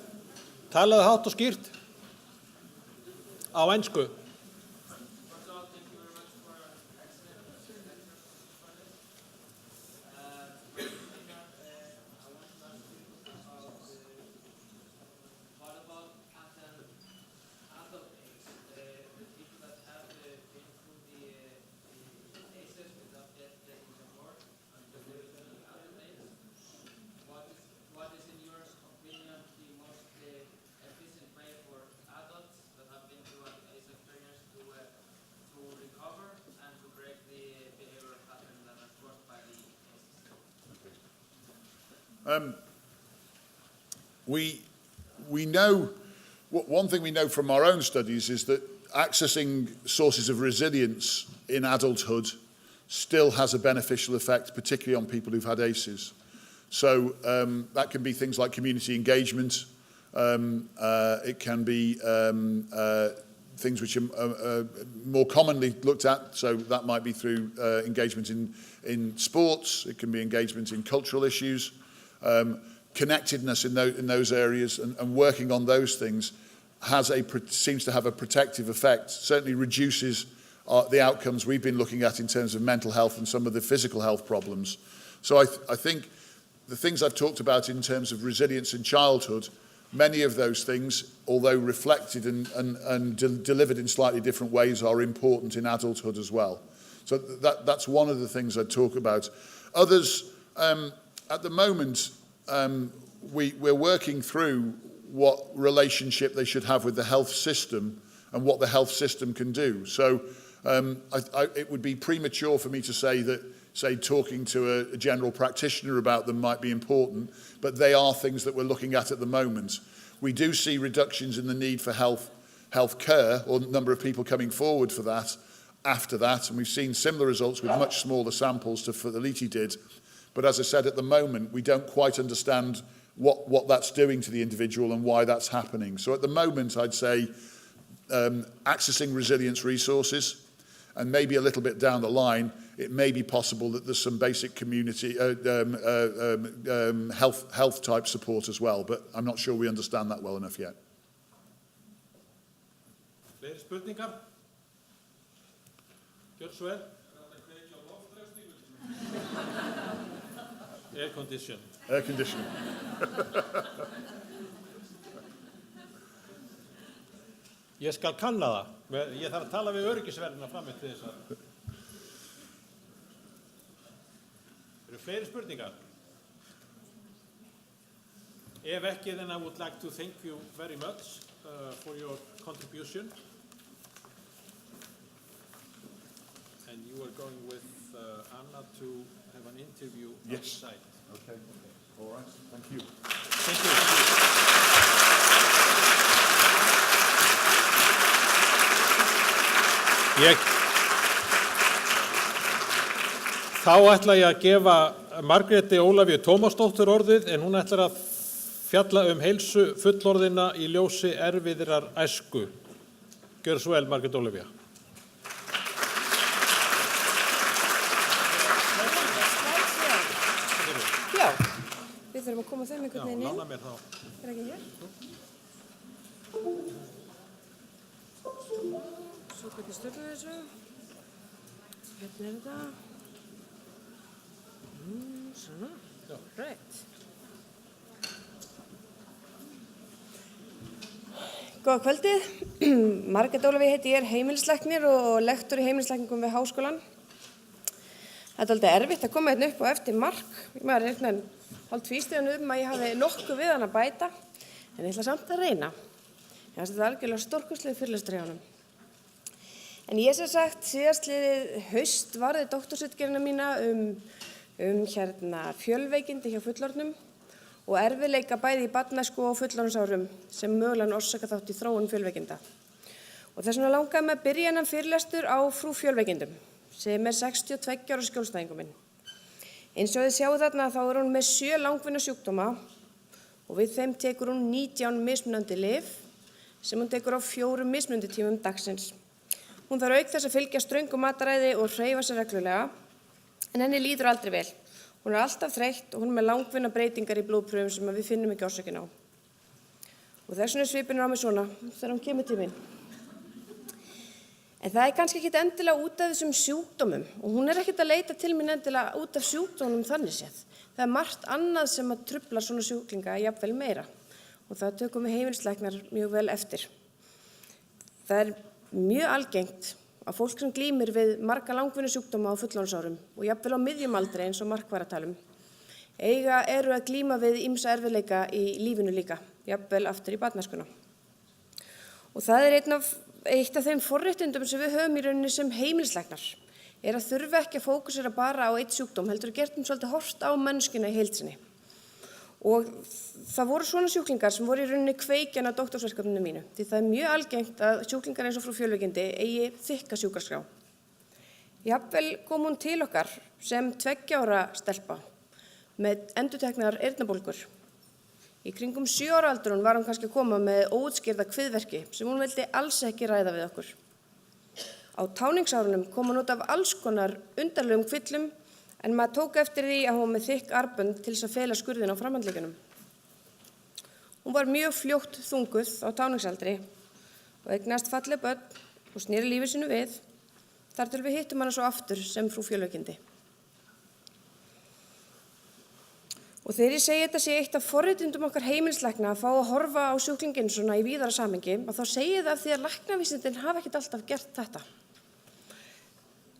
Talaðu hátt og skýrt á ensku. We know, one thing we know from our own studies is that accessing sources of resilience in adulthood still has a beneficial effect, particularly on people who've had ACEs. So that can be things like community engagement. It can be things which are more commonly looked at. So that might be through engagement in sports. It can be engagement in cultural issues. Connectedness in those areas and working on those things seems to have a protective effect, certainly reduces the outcomes we've been looking at in terms of mental health and some of the physical health problems. So I think the things I've talked about in terms of resilience in childhood, many of those things, although reflected and delivered in slightly different ways, are important in adulthood as well. So that's one of the things I'd talk about. Others, at the moment, we're working through what relationship they should have with the health system and what the health system can do. So it would be premature for me to say that, talking to a general practitioner about them might be important, but they are things that we're looking at the moment. We do see reductions in the need for health care, or the number of people coming forward for that after that, and we've seen similar results with much smaller samples to what the Liti did. But as I said, at the moment, we don't quite understand what that's doing to the individual and why that's happening. So at the moment, I'd say accessing resilience resources, and maybe a little bit down the line, it may be possible that there's some basic community health type support as well, but I'm not sure we understand that well enough yet. Fleiri spurningar? Gjör svo vel. Air condition. Air conditioning. Ég skal kanna það. Ég þarf að tala við öryggisverðina fram eftir þess að. Eru fleiri spurningar? Ef ekki, then I would like to thank you very much for your contribution. And you are going with Anna to have an interview outside. Okay. All right. Thank you. Thank you. Þá ætla ég að gefa Margréti Ólafíu Tómasdóttur orðið, en hún ætlar að fjalla heilsu fullorðinna í ljósi erfiðrar æsku. Gjör svo vel, Margrét Ólafía. Já, við þurfum að koma þeim einhvern veginn inn. Lána mér þá. Ekki hér. Svo hvernig stjórnum við þessu. Hérna þetta. Svona. Right. Góða kvöldið. Margrét Ólafía heiti ég, heimilislæknir og lektor í heimilislækningum við Háskólann. Þetta er aldrei erfitt að koma hérna upp á eftir Mark. Maður er hérna hálftvístíðan að ég hafi nokkuð við hann að bæta, en ég ætla samt að reyna. Þetta er algjörlega stórkostlegur fyrirlestur hjá honum. En ég sem sagt, síðastliðið haust varði doktorsritgerðina mína fjölveikindi hjá fullorðnum og erfiðleika bæði í barnæsku og fullorðinsárum sem mögulegan orsaka þátt í þróun fjölveikinda. Og þess vegna langaði mig að byrja hennan fyrirlestur á frú fjölveikindum, sem 62 ára skjólstæðingur minn. Eins og þið sjáu þarna þá hún með 7 langvinna sjúkdóma og við þeim tekur hún 19 mismunandi lyf sem hún tekur á 4 mismunandi tímum dagsins. Hún þarf auk þess að fylgja ströngu mataræði og hreyfa sig reglulega, en henni líður aldrei vel. Hún er alltaf þreytt og hún er með langvinna breytingar í blóðprufum sem við finnum ekki orsökin á. Og þess vegna er svipurinn á mig svona þegar hún kemur til mín. En það er kannski ekkit endilega út af þessum sjúkdómum og hún er ekkit að leita til mín endilega út af sjúkdómum þannig séð. Það er margt annað sem að trufla svona sjúklinga jafnvel meira og það tökum við heimilislæknar mjög vel eftir. Það er mjög algengt að fólk sem glímir við marga langvinna sjúkdóma á fullorðinsárum og jafnvel á miðjum aldri eins og Mark var að tala eru að glíma við ýmsa erfiðleika í lífinu líka, jafnvel aftur í barnæskuna. Og það er eitt af þeim forréttindum sem við höfum í rauninni sem heimilislæknar, að þurfa ekki að fókusera bara á eitt sjúkdóm, heldur gert svolítið horft á manneskjuna í heild sinni. Og það voru svona sjúklingar sem voru í rauninni kveikjan af doktorsverkefninu mínu, því það er mjög algengt að sjúklingar eins og frú fjölveikindi eigi þykka sjúkraskrá. Jafnvel kom hún til okkar sem 2 ára stelpa með endurteknar eyrnabólgur. Í kringum 7 ára aldurinn var hún kannski að koma með óútskýrða kviðverki sem hún vildi alls ekki ræða við okkur. Á táningsárunum kom hún út af alls konar undarlegum kvillum en maður tók eftir því að hún var með þykk arbönd til þess að fela skurðin á framhandleggjunum. Hún var mjög fljótt þunguð á táningsaldri og eignaðist falleg börn og sneri lífi sínu við þar til við hittum hana svo aftur sem frú fjölveikindi. Og þegar ég segi þetta sé eitt af forréttindum okkar heimilislækna að fá að horfa á sjúklinginn svona í víðara samhengi, þá segi ég það af því að læknavísindin hafa ekkert alltaf gert þetta.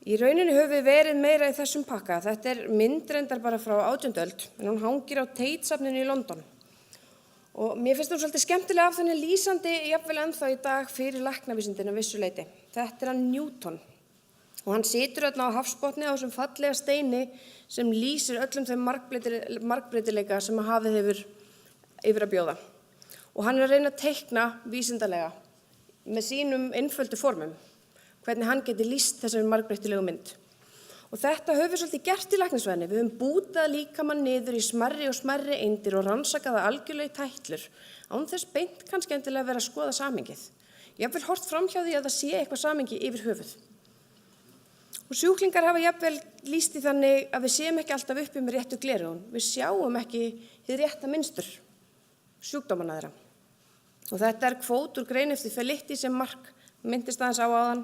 Í rauninni höfum við verið meira í þessum pakka. Þetta er mynd reyndar bara frá 18. öld, en hún hangir á Tate-safninu í London. Og mér finnst hún svolítið skemmtilega af þannig lýsandi jafnvel ennþá í dag fyrir læknavísindin að vissu leyti. Þetta er hann Newton. Og hann situr þarna á hafsbotni á þessum fallega steini sem lýsir öllum þeim margbreytileika sem hafið hefur yfir að bjóða. Og hann er að reyna að teikna vísindalega með sínum einföldu formum hvernig hann geti lýst þessari margbreytilegu mynd. Og þetta höfum við svolítið gert í læknisfræðinni. Við höfum bútað líkamann niður í smærri og smærri eindir og rannsakað það algjörlega í tætlur, án þess beint kannski endilega vera að skoða samhengið. Jafnvel horft fram hjá því að það sé eitthvað samhengi yfir höfuð. Og sjúklingar hafa jafnvel lýst í þannig að við séum ekki alltaf uppi með réttu gleraugun. Við sjáum ekki hið rétta mynstur sjúkdómanna þeirra. Og þetta kvót úr grein eftir Felitti sem Mark minntist aðeins á áðan,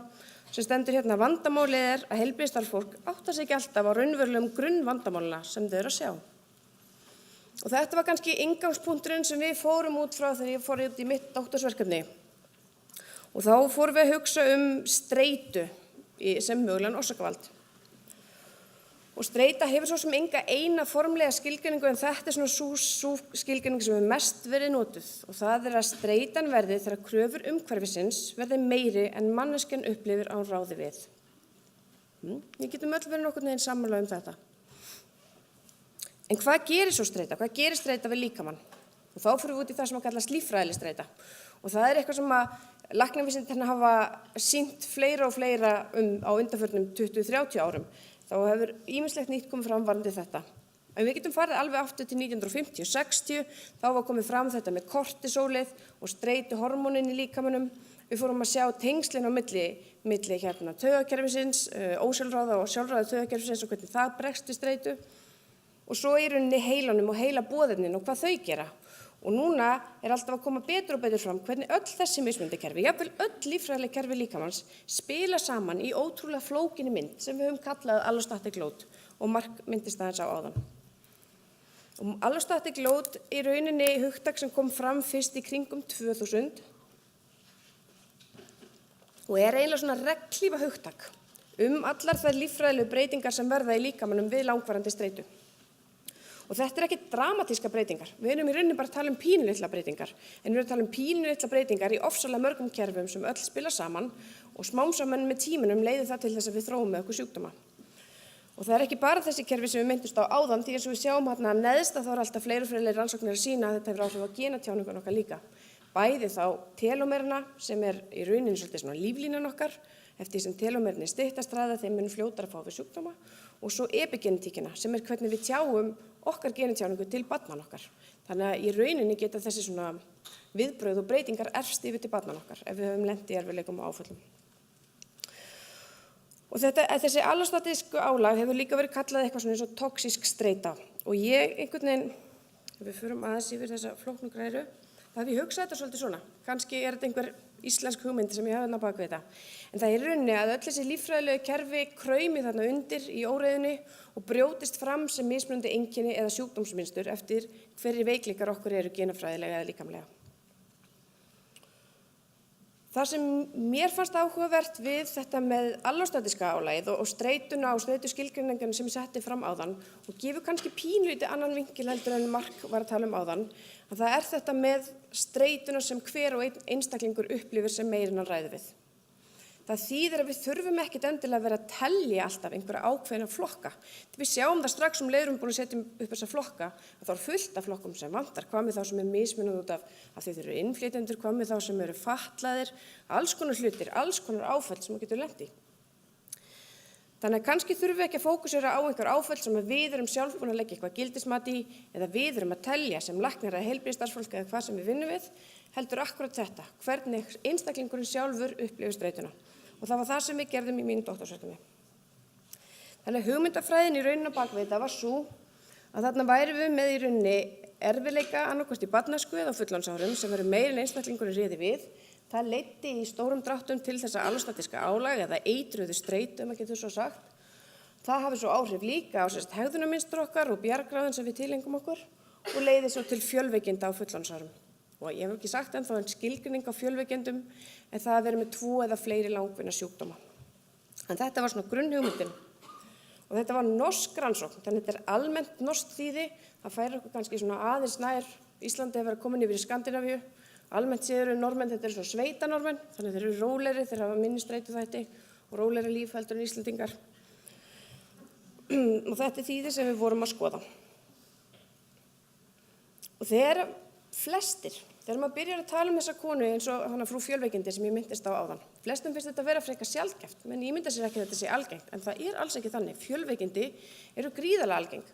sem stendur hérna: vandamálið að heilbrigðisstarfsfólk áttar sig ekki alltaf á raunverulegum grunnvandamálina sem þau eru að sjá. Og þetta var kannski inngangspunkturinn sem við fórum út frá þegar ég fór út í mitt doktorsverkefni. Og þá fórum við að hugsa streitu sem mögulegan orsakavald. Og streita hefur svo sem enga eina formlega skilgreiningu, en þetta er svona sú skilgreining sem hefur mest verið notuð. Og það að streitan verði þegar kröfur umhverfisins verði meiri en manneskjan upplifir án ráði við. Við getum öll verið nokkurn veginn sammála þetta. En hvað gerir svo streita? Hvað gerir streita við líkamann? Og þá fyrir við út í það sem að kallast líffræðileg streita. Og það eitthvað sem að læknavísindin hafa sýnt fleira og fleira á undanförnum 20-30 árum. Þá hefur ýmislegt nýtt komið fram varðandi þetta. En við getum farið alveg aftur til 1950-60, þá var komið fram þetta með kortisólið og streituhormónin í líkamanum. Við fórum að sjá tengslin á milli taugakerfisins, ósjálfráða og sjálfráða taugakerfisins og hvernig það bregst við streitu. Og svo í rauninni heilanum og heilaboðefnin og hvað þau gera. Og núna alltaf að koma betur og betur fram hvernig öll þessi mismunandi kerfi, jafnvel öll líffræðileg kerfi líkamans, spila saman í ótrúlega flókinni mynd sem við höfum kallað allostatic load og Mark minntist aðeins á áðan. Og allostatic load í rauninni hugtak sem kom fram fyrst í kringum 2000 og eiginlega svona regnhlífa hugtak allar þær líffræðilegu breytingar sem verða í líkamanum við langvarandi streitu. Og þetta ekki dramatíska breytingar. Við erum í rauninni bara að tala pínulitla breytingar, en við erum að tala pínulitla breytingar í ofsalega mörgum kerfum sem öll spila saman og smám saman með tímanum leiðir það til þess að við þróum með okkur sjúkdóma. Og það ekki bara þessi kerfi sem við minntust á áðan, því eins og við sjáum hérna neðst að þá alltaf fleiri rannsóknir að sýna að þetta hefur áhrif á genatjáningun okkar líka. Bæði þá telómerina sem í rauninni svolítið svona líflínan okkar, eftir því sem telómerin styttast ræða þeim mun fljótar að fá við sjúkdóma, og svo epigenetíkina sem hvernig við tjáum okkar genatjáningu til barnanna okkar. Þannig að í rauninni geta þessi svona viðbrögð og breytingar erfst yfir til barnanna okkar ef við höfum lent í erfiðleikum og áföllum. Og þessi allostatísku álag hefur líka verið kallað eitthvað svona eins og toxísk streita. Og ég einhvern veginn, ef við förum aðeins yfir þessa flóknu græru, það hef ég hugsað þetta svolítið svona. Kannski þetta einhver íslensk hugmynd sem ég hafði bak við þetta. En það í rauninni að öll þessi líffræðilegu kerfi kraumi þarna undir í óreiðunni og brjótist fram sem mismunandi einkenni eða sjúkdómsmynstur eftir hverjir veikleikar okkur eru genafræðilega eða líkamlega. Það sem mér fannst áhugavert við þetta með allostatíska álagið og streituna og streituskilgreininguna sem ég setti fram áðan og gefur kannski pínlítið annan vinkil heldur en Mark var að tala áðan, að það þetta með streituna sem hver og einn einstaklingur upplifir sem meira en hann ræður við. Það þýðir að við þurfum ekkert endilega að vera að telja alltaf einhverja ákveðna flokka. Við sjáum það strax búin að setja upp þessa flokka að það fullt af flokkum sem vantar, hvað með þá sem mismunað út af að þeir eru innflytjendur, hvað með þá sem eru fatlaðir, alls konar hlutir, alls konar áföll sem getur lent í. Þannig að kannski þurfum við ekki að fókusera á einhver áföll sem við erum sjálf búin að leggja eitthvað gildismat í eða við erum að telja sem læknar eða heilbrigðisstarfsfólk eða hvað sem við vinnum við, heldur akkúrat þetta, hvernig einstaklingurinn sjálfur upplifir streituna. Og það var það sem við gerðum í mínu doktorsverkefni. Þannig að hugmyndafræðin í rauninni á bak við þetta var sú að þarna værum við með í rauninni erfiðleika annaðhvort í barnæsku eða á fullorðinsárum sem eru meira en einstaklingurinn réði við. Það leiddi í stórum dráttum til þessa allostatíska álag eða eitruðu streitu, maður getur svo sagt. Það hafi svo áhrif líka á hegðunarmynstur okkar og bjargráðin sem við tilengum okkur og leiði svo til fjölveikinda á fullorðinsárum. Og ég hef ekki sagt ennþá en skilgreining á fjölveikindum en það að vera með 2 eða fleiri langvinna sjúkdóma. En þetta var svona grunnhugmyndin. Og þetta var norsk rannsókn, þannig þetta almennt norskt þýði. Það færir okkur kannski svona aðeins nær Íslandi hefur verið komin yfir í Skandinavíu. Almennt séður normenn, þetta svona sveitanormenn, þannig þeir eru rólegri, þeir hafa minni streituþætti og rólegri líf heldur en Íslendingar. Og þetta þýði sem við vorum að skoða. Og þegar flestir, þegar maður byrjar að tala þessa konu eins og frú fjölveikindi sem ég minntist á áðan, flestum finnst þetta vera frekar sjaldgæft, menn ég mynda sér ekki að þetta sé algengt, en það alls ekki þannig. Fjölveikindi eru gríðarlega algeng.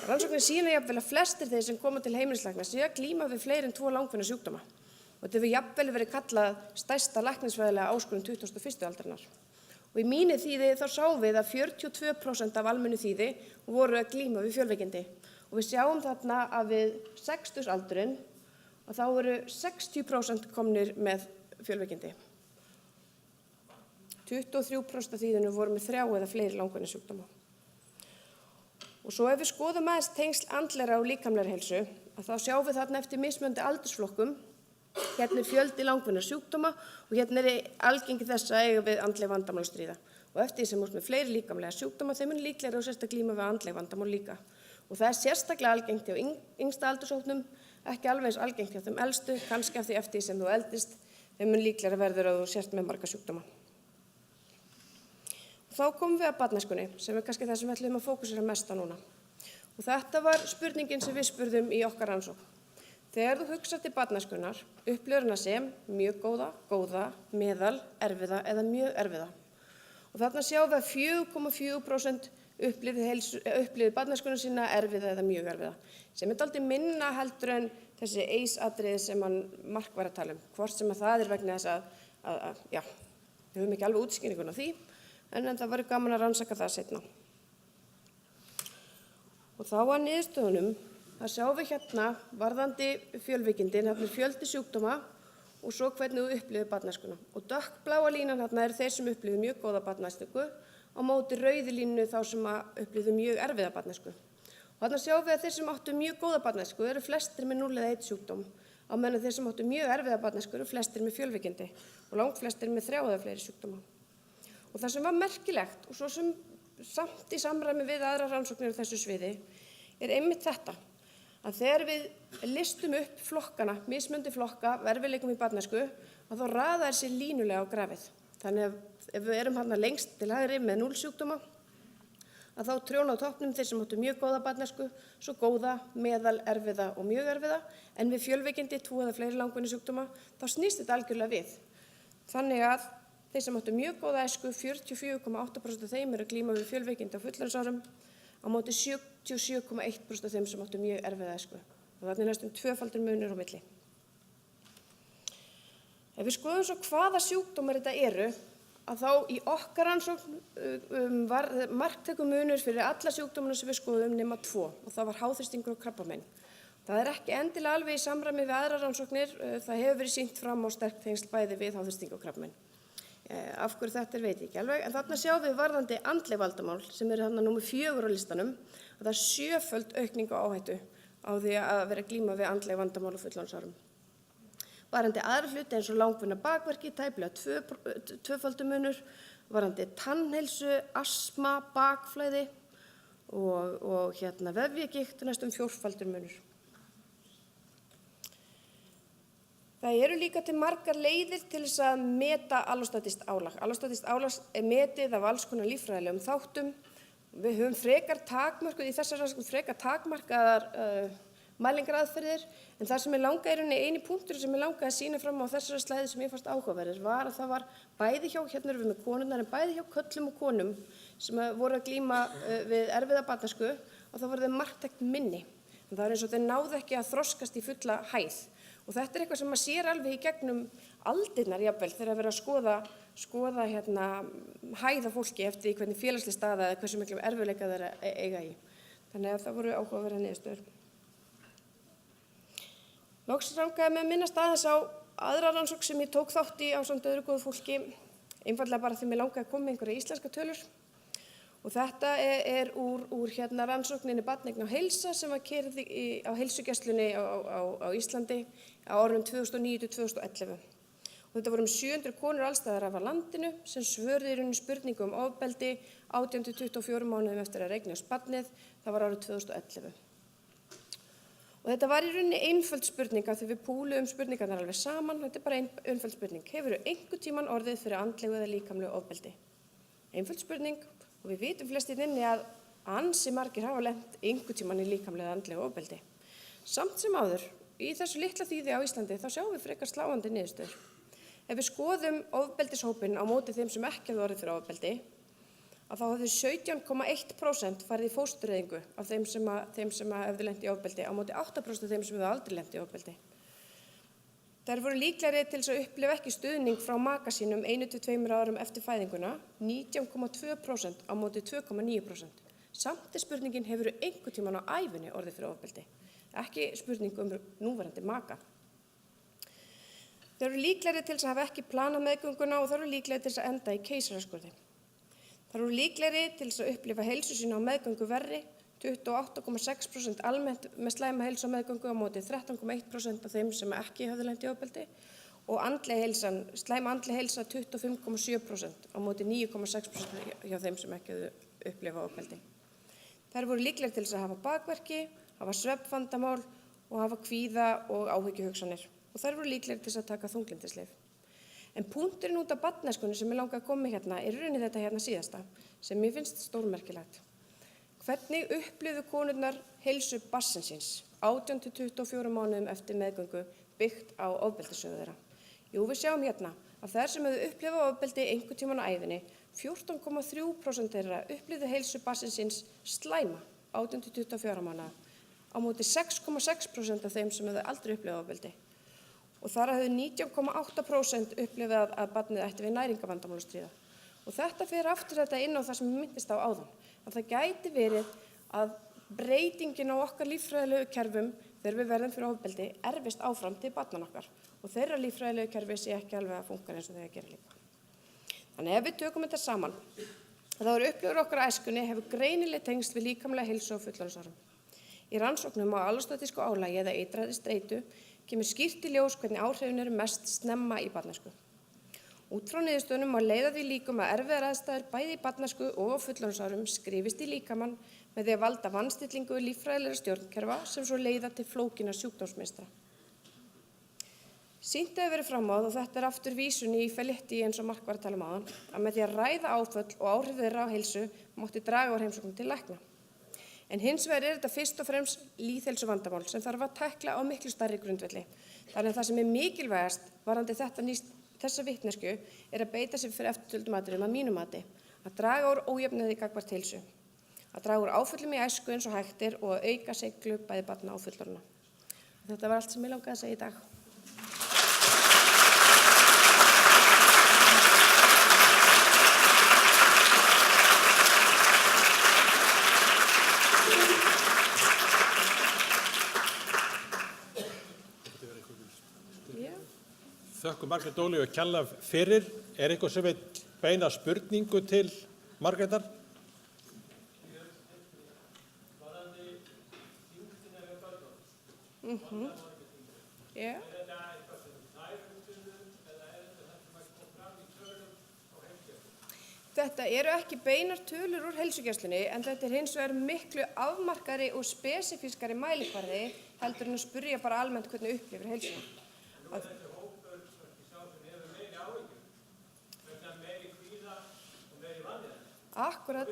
Rannsóknir sýna jafnvel að flestir þeir sem koma til heimilislækna séu að glíma við fleiri en 2 langvinna sjúkdóma. Og þetta hefur jafnvel verið kallað stærsta læknisfræðilega áskorun 21. aldarinnar. Og í mínu þýði þá sáum við að 42% af almennu þýði voru að glíma við fjölveikindi. Og við sjáum þarna að við 60-aldurinn að þá voru 60% komnir með fjölveikindi. 23% af þýðinu voru með 3 eða fleiri langvinna. Og svo ef við skoðum aðeins tengsl andlegrar og líkamlegrar heilsu, að þá sjáum við þarna eftir mismunandi aldursflokkum. Hérna fjöldi langvinna sjúkdóma og hérna algengi þess að eiga við andleg vandamál að stríða. Og eftir því sem með fleiri líkamlega sjúkdóma, þeim mun líklegri og sérstaklega glíma við andleg vandamál líka. Og það sérstaklega algengt hjá yngsta aldurshópnum, ekki alveg eins algengt hjá þeim elstu, kannski eftir því sem þú eldist, þeim mun líklegri verður að þú sért með marga sjúkdóma. Og þá komum við að barnæskunni, sem kannski það sem við ætlum að fókusera mest á núna. Og þetta var spurningin sem við spurðum í okkar rannsókn. Þegar þú hugsar til barnæskunnar, upplifir hana sem mjög góða, góða, meðal, erfiða eða mjög erfiða. Og þarna sjáum við að 4,4% upplifið barnæskunnar sína erfiða eða mjög erfiða, sem dálítið minna heldur en þessi ACE-atriði sem Mark var að tala hvort sem að það vegna þess að við höfum ekki alveg útskýringun á því, en það væri gaman að rannsaka það seinna. Og þá að niðurstöðunum, það sjáum við hérna varðandi fjölveikindin, hérna fjöldi sjúkdóma og svo hvernig þú upplifir barnæskuna. Og dökkbláa línan hérna eru þeir sem upplifir mjög góða barnæsku á móti rauðu línu þá sem upplifir mjög erfiða barnæsku. Og þarna sjáum við að þeir sem áttu mjög góða barnæsku eru flestir með 0 eða 1 sjúkdóm, á meðan þeir sem áttu mjög erfiða barnæsku eru flestir með fjölveikindi og langt flestir með 3 eða fleiri sjúkdóma. Og það sem var merkilegt og svo sem samt í samræmi við aðrar rannsóknir á þessu sviði einmitt þetta. Að þegar við listum upp flokkana, mismunandi flokka, erfiðleikum í barnæsku, að þá raða sér línulega á grafið. Þannig að ef við erum hérna lengst til hægri með 0 sjúkdóma, að þá trjóna á toppnum þeir sem áttu mjög góða barnæsku, svo góða, meðal, erfiða og mjög erfiða, en við fjölveikindi, 2 eða fleiri langvinna sjúkdóma, þá snýst þetta algjörlega við. Þannig að þeir sem áttu mjög góða æsku, 44,8% af þeim eru að glíma við fjölveikindi á fullorðinsárum, á móti 77,1% af þeim sem áttu mjög erfiða æsku. Og þarna næstum 2-faldur munur á milli. Ef við skoðum svo hvaða sjúkdómar þetta eru, að þá í okkar rannsókn var marktækur munur fyrir alla sjúkdómana sem við skoðum nema 2, og það var háþrýstingur og krabbamein. Það ekki endilega alveg í samræmi við aðrar rannsóknir, það hefur verið sýnt fram á sterk tengsl bæði við háþrýsting og krabbamein. Af hverju þetta veit ég ekki alveg, en þarna sjáum við varðandi andleg vandamál sem eru þarna númer 4 á listanum, og það 7-föld aukning á áhættu á því að vera glíma við andleg vandamál á fullorðinsárum. Varðandi aðra hluti eins og langvinna bakverki, tæplega 2-faldur munur, varðandi tannheilsu, astma, bakflæði og vefjagigt næstum 4-faldur munur. Það eru líka til margar leiðir til þess að meta allostatískt álag. Allostatískt álag metið af alls konar líffræðilegum þáttum. Við höfum frekar takmörkuð í þessar rannsókn frekar takmarkaðar mælingaraðferðir, en það sem langaði í rauninni eini punktur sem langaði að sýna fram á þessari slæði sem ég fannst áhugaverðir var að það var bæði hjá, hérna erum við með konurnar, en bæði hjá körlum og konum sem voru að glíma við erfiða barnæsku, og þá voru þeir marktækt minni. En það eins og þeir náðu ekki að þroskast í fulla hæð. Og þetta eitthvað sem maður sér alveg í gegnum aldirnar jafnvel þegar að vera að skoða hæð á fólki eftir því hvernig félagsleg staða eða hversu miklu erfiðleika þeir eiga í. Þannig að það voru áhugaverðar niðurstöður. Loks langaði mig að minnast aðeins á aðra rannsókn sem ég tók þátt í ásamt öðru góðu fólki, einfaldlega bara því mig langaði að koma með einhverja íslenska tölur. Og þetta úr rannsókninni barneign á heilsa sem var keyrð á heilsugæslunni á Íslandi á árunum 2009 til 2011. Og þetta voru 700 konur allstaðar af landinu sem svörðu í rauninni spurningu ofbeldi 18 til 24 mánuðum eftir að eignast barnið, það var árið 2011. Og þetta var í rauninni einföld spurning af því við púluðum spurningarnar alveg saman, þetta bara einföld spurning. Hefurðu einhvern tímann orðið fyrir andlegu eða líkamlegu ofbeldi? Einföld spurning. Og við vitum flestir inni að ansi margir hafa lent einhvern tímann í líkamlega andlegu ofbeldi. Samt sem áður, í þessu litla þýði á Íslandi, þá sjáum við frekar sláandi niðurstöður. Ef við skoðum ofbeldishópinn á móti þeim sem ekki hefðu orðið fyrir ofbeldi, að þá hafðu 17,1% farið í fóstureyðingu af þeim sem hefðu lent í ofbeldi, á móti 8% af þeim sem hefðu aldrei lent í ofbeldi. Þær voru líklegri til þess að upplifa ekki stuðning frá maka sínum 1 til 2 árum eftir fæðinguna, 19,2% á móti 2,9%. Samt spurningin hefur einhvern tímann á ævinni orðið fyrir ofbeldi, ekki spurning núverandi maka. Þær eru líklegri til þess að hafa ekki planað meðgönguna og þær eru líklegri til þess að enda í keisaraskurði. Þær eru líklegri til þess að upplifa heilsu sína á meðgöngu verri, 28,6% almennt með slæma heilsu á meðgöngu á móti 13,1% af þeim sem ekki höfðu lent í ofbeldi og slæm andleg heilsa 25,7% á móti 9,6% hjá þeim sem ekki höfðu upplifað ofbeldi. Þær voru líklegri til þess að hafa bakverki, hafa svefnvandamál og hafa kvíða og áhyggjuhugsanir og þær voru líklegri til þess að taka þunglyndislyf. En punkturinn út af barnæskunni sem ég langa að koma með hérna er raunin þetta hérna síðasta sem mér finnst stórmerkilegt. Hvernig upplifðu konurnar heilsu barnsins síns 18 til 24 mánuðum eftir meðgöngu byggt á ofbeldissögu þeirra? Jú, við sjáum hérna að þær sem hefðu upplifað ofbeldi einhvern tímann á ævinni, 14,3% þeirra upplifðu heilsu barnsins síns slæma 18 til 24 mánuða á móti 6,6% af þeim sem hefðu aldrei upplifað ofbeldi. Og þar hefðu 19,8% upplifað að barnið ætti við næringavandamál að stríða. Og þetta fer aftur þetta inn á það sem ég minntist á áðan, að það gæti verið að breytingin á okkar líffræðilegu kerfum þegar við verðum fyrir ofbeldi erfist áfram til barnan okkar og þeirra líffræðilegu kerfi sé ekki alveg að funka eins og þeir gera líka. Þannig ef við tökum þetta saman, þá upplifur okkar æskunni hefur greinileg tengst við líkamlega heilsu á fullorðinsárum. Í rannsóknum á allostatísku álagi eða eitraðri streitu kemur skýrt í ljós hvernig áhrifin eru mest snemma í barnæsku. Út frá niðurstöðunum má leiða því líkum að erfiðar aðstæður bæði í barnæsku og á fullorðinsárum skrifist í líkamann með því að valda vanstillingu líffræðilegra stjórnkerfa sem svo leiða til flókinna sjúkdómsmynstra. Sýnt hefur verið fram á, og þetta er aftur vísun í Felitti eins og Mark var að tala um áðan, að með því að ræða áföll og áhrif þeirra á heilsu mátti draga úr heimsóknum til lækna. En hins vegar þetta fyrst og fremst lýðheilsuvandamál sem þarf að tækla á miklu stærri grundvelli. Þannig að það sem er mikilvægast varðandi þessa vitneskju er að beita sér fyrir eftirtöldum atriðum að mínu mati, að draga úr ójöfnuði gagnvart heilsu, að draga úr áföllum í æsku eins og hægt er og að auka seiglu bæði barna og fullorðinna. Þetta var allt sem ég langaði að segja í dag. Þökkum Margrét Ólíu kærlega fyrir. Er eitthvað sem vill beina spurningu til Margrétar? Já. Þetta eru ekki beinar tölur úr heilsugæslunni en þetta er hins vegar miklu afmarkari og spesifískari mælikvarði heldur en að spyrja bara almennt hvernig upplifir heilsuna. Akkurat.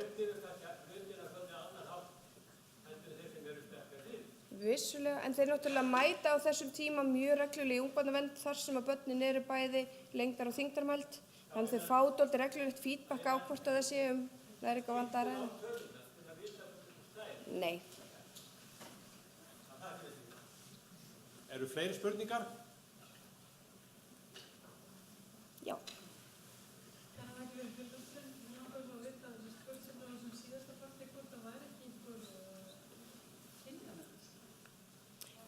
Vissulega, en þeir náttúrulega mæta á þessum tíma mjög reglulega í ungbarnavernd þar sem að börnin eru bæði lengdar og þyngdarmæld. Þannig þeir fá dálítið reglulegt feedback á hvort að það sé næringarvanda að ræða. Nei. Eru fleiri spurningar? Já.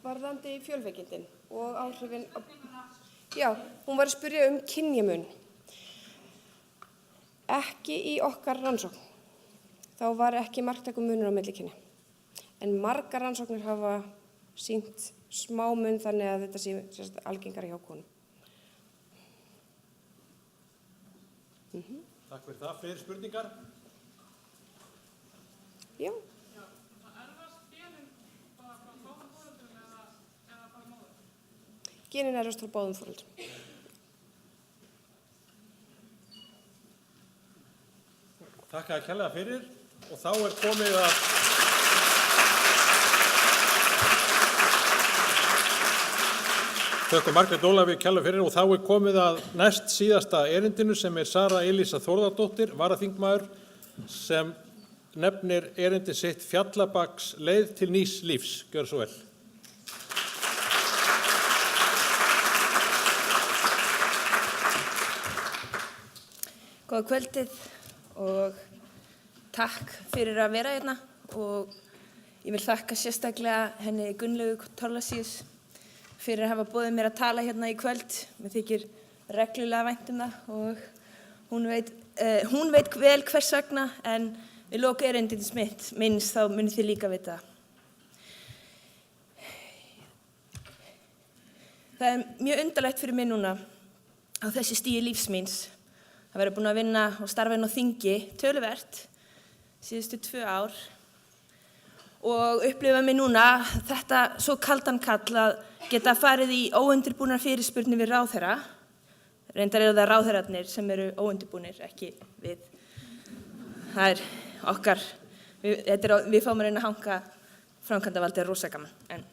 Varðandi fjölveikindin og áhrifin á... Já, hún var að spyrja kynjamun. Ekki í okkar rannsókn. Þá var ekki marktækur munur á milli kynja. En margar rannsóknir hafa sýnt smá mun þannig að þetta sé algengara hjá konum. Takk fyrir það. Fleiri spurningar? Já. Genin erfast frá báðum foreldrum. Takk að kærlega fyrir og þá er komið að þökkum Margrét Ólíu kærlega fyrir og þá er komið að næst síðasta erindinu sem er Sara Elísa Þórðardóttir, varaþingmaður sem nefnir erindi sitt Fjallabaks leið til nýs lífs. Gjörðu svo vel. Góða kvöldið og takk fyrir að vera hérna og ég vil þakka sérstaklega henni Gunnlaugu Thorlacius fyrir að hafa boðið mér að tala hérna í kvöld. Mér þykir reglulega vænt það og hún veit vel hvers vegna en við lok erindins minns þá munið þið líka vita það. Það er mjög undarlegt fyrir mig núna á þessi stigi lífs míns að vera búin að vinna og starfa inn á þingi töluvert síðustu 2 ár og upplifa mig núna þetta svo kaldan kall að geta farið í óundirbúnar fyrirspurnir við ráðherra. Reyndar eru það ráðherrarnir sem eru óundirbúnir, ekki við. Það er okkar, við fáum að reyna að hanga framkvæmdarvaldið rosa gaman. En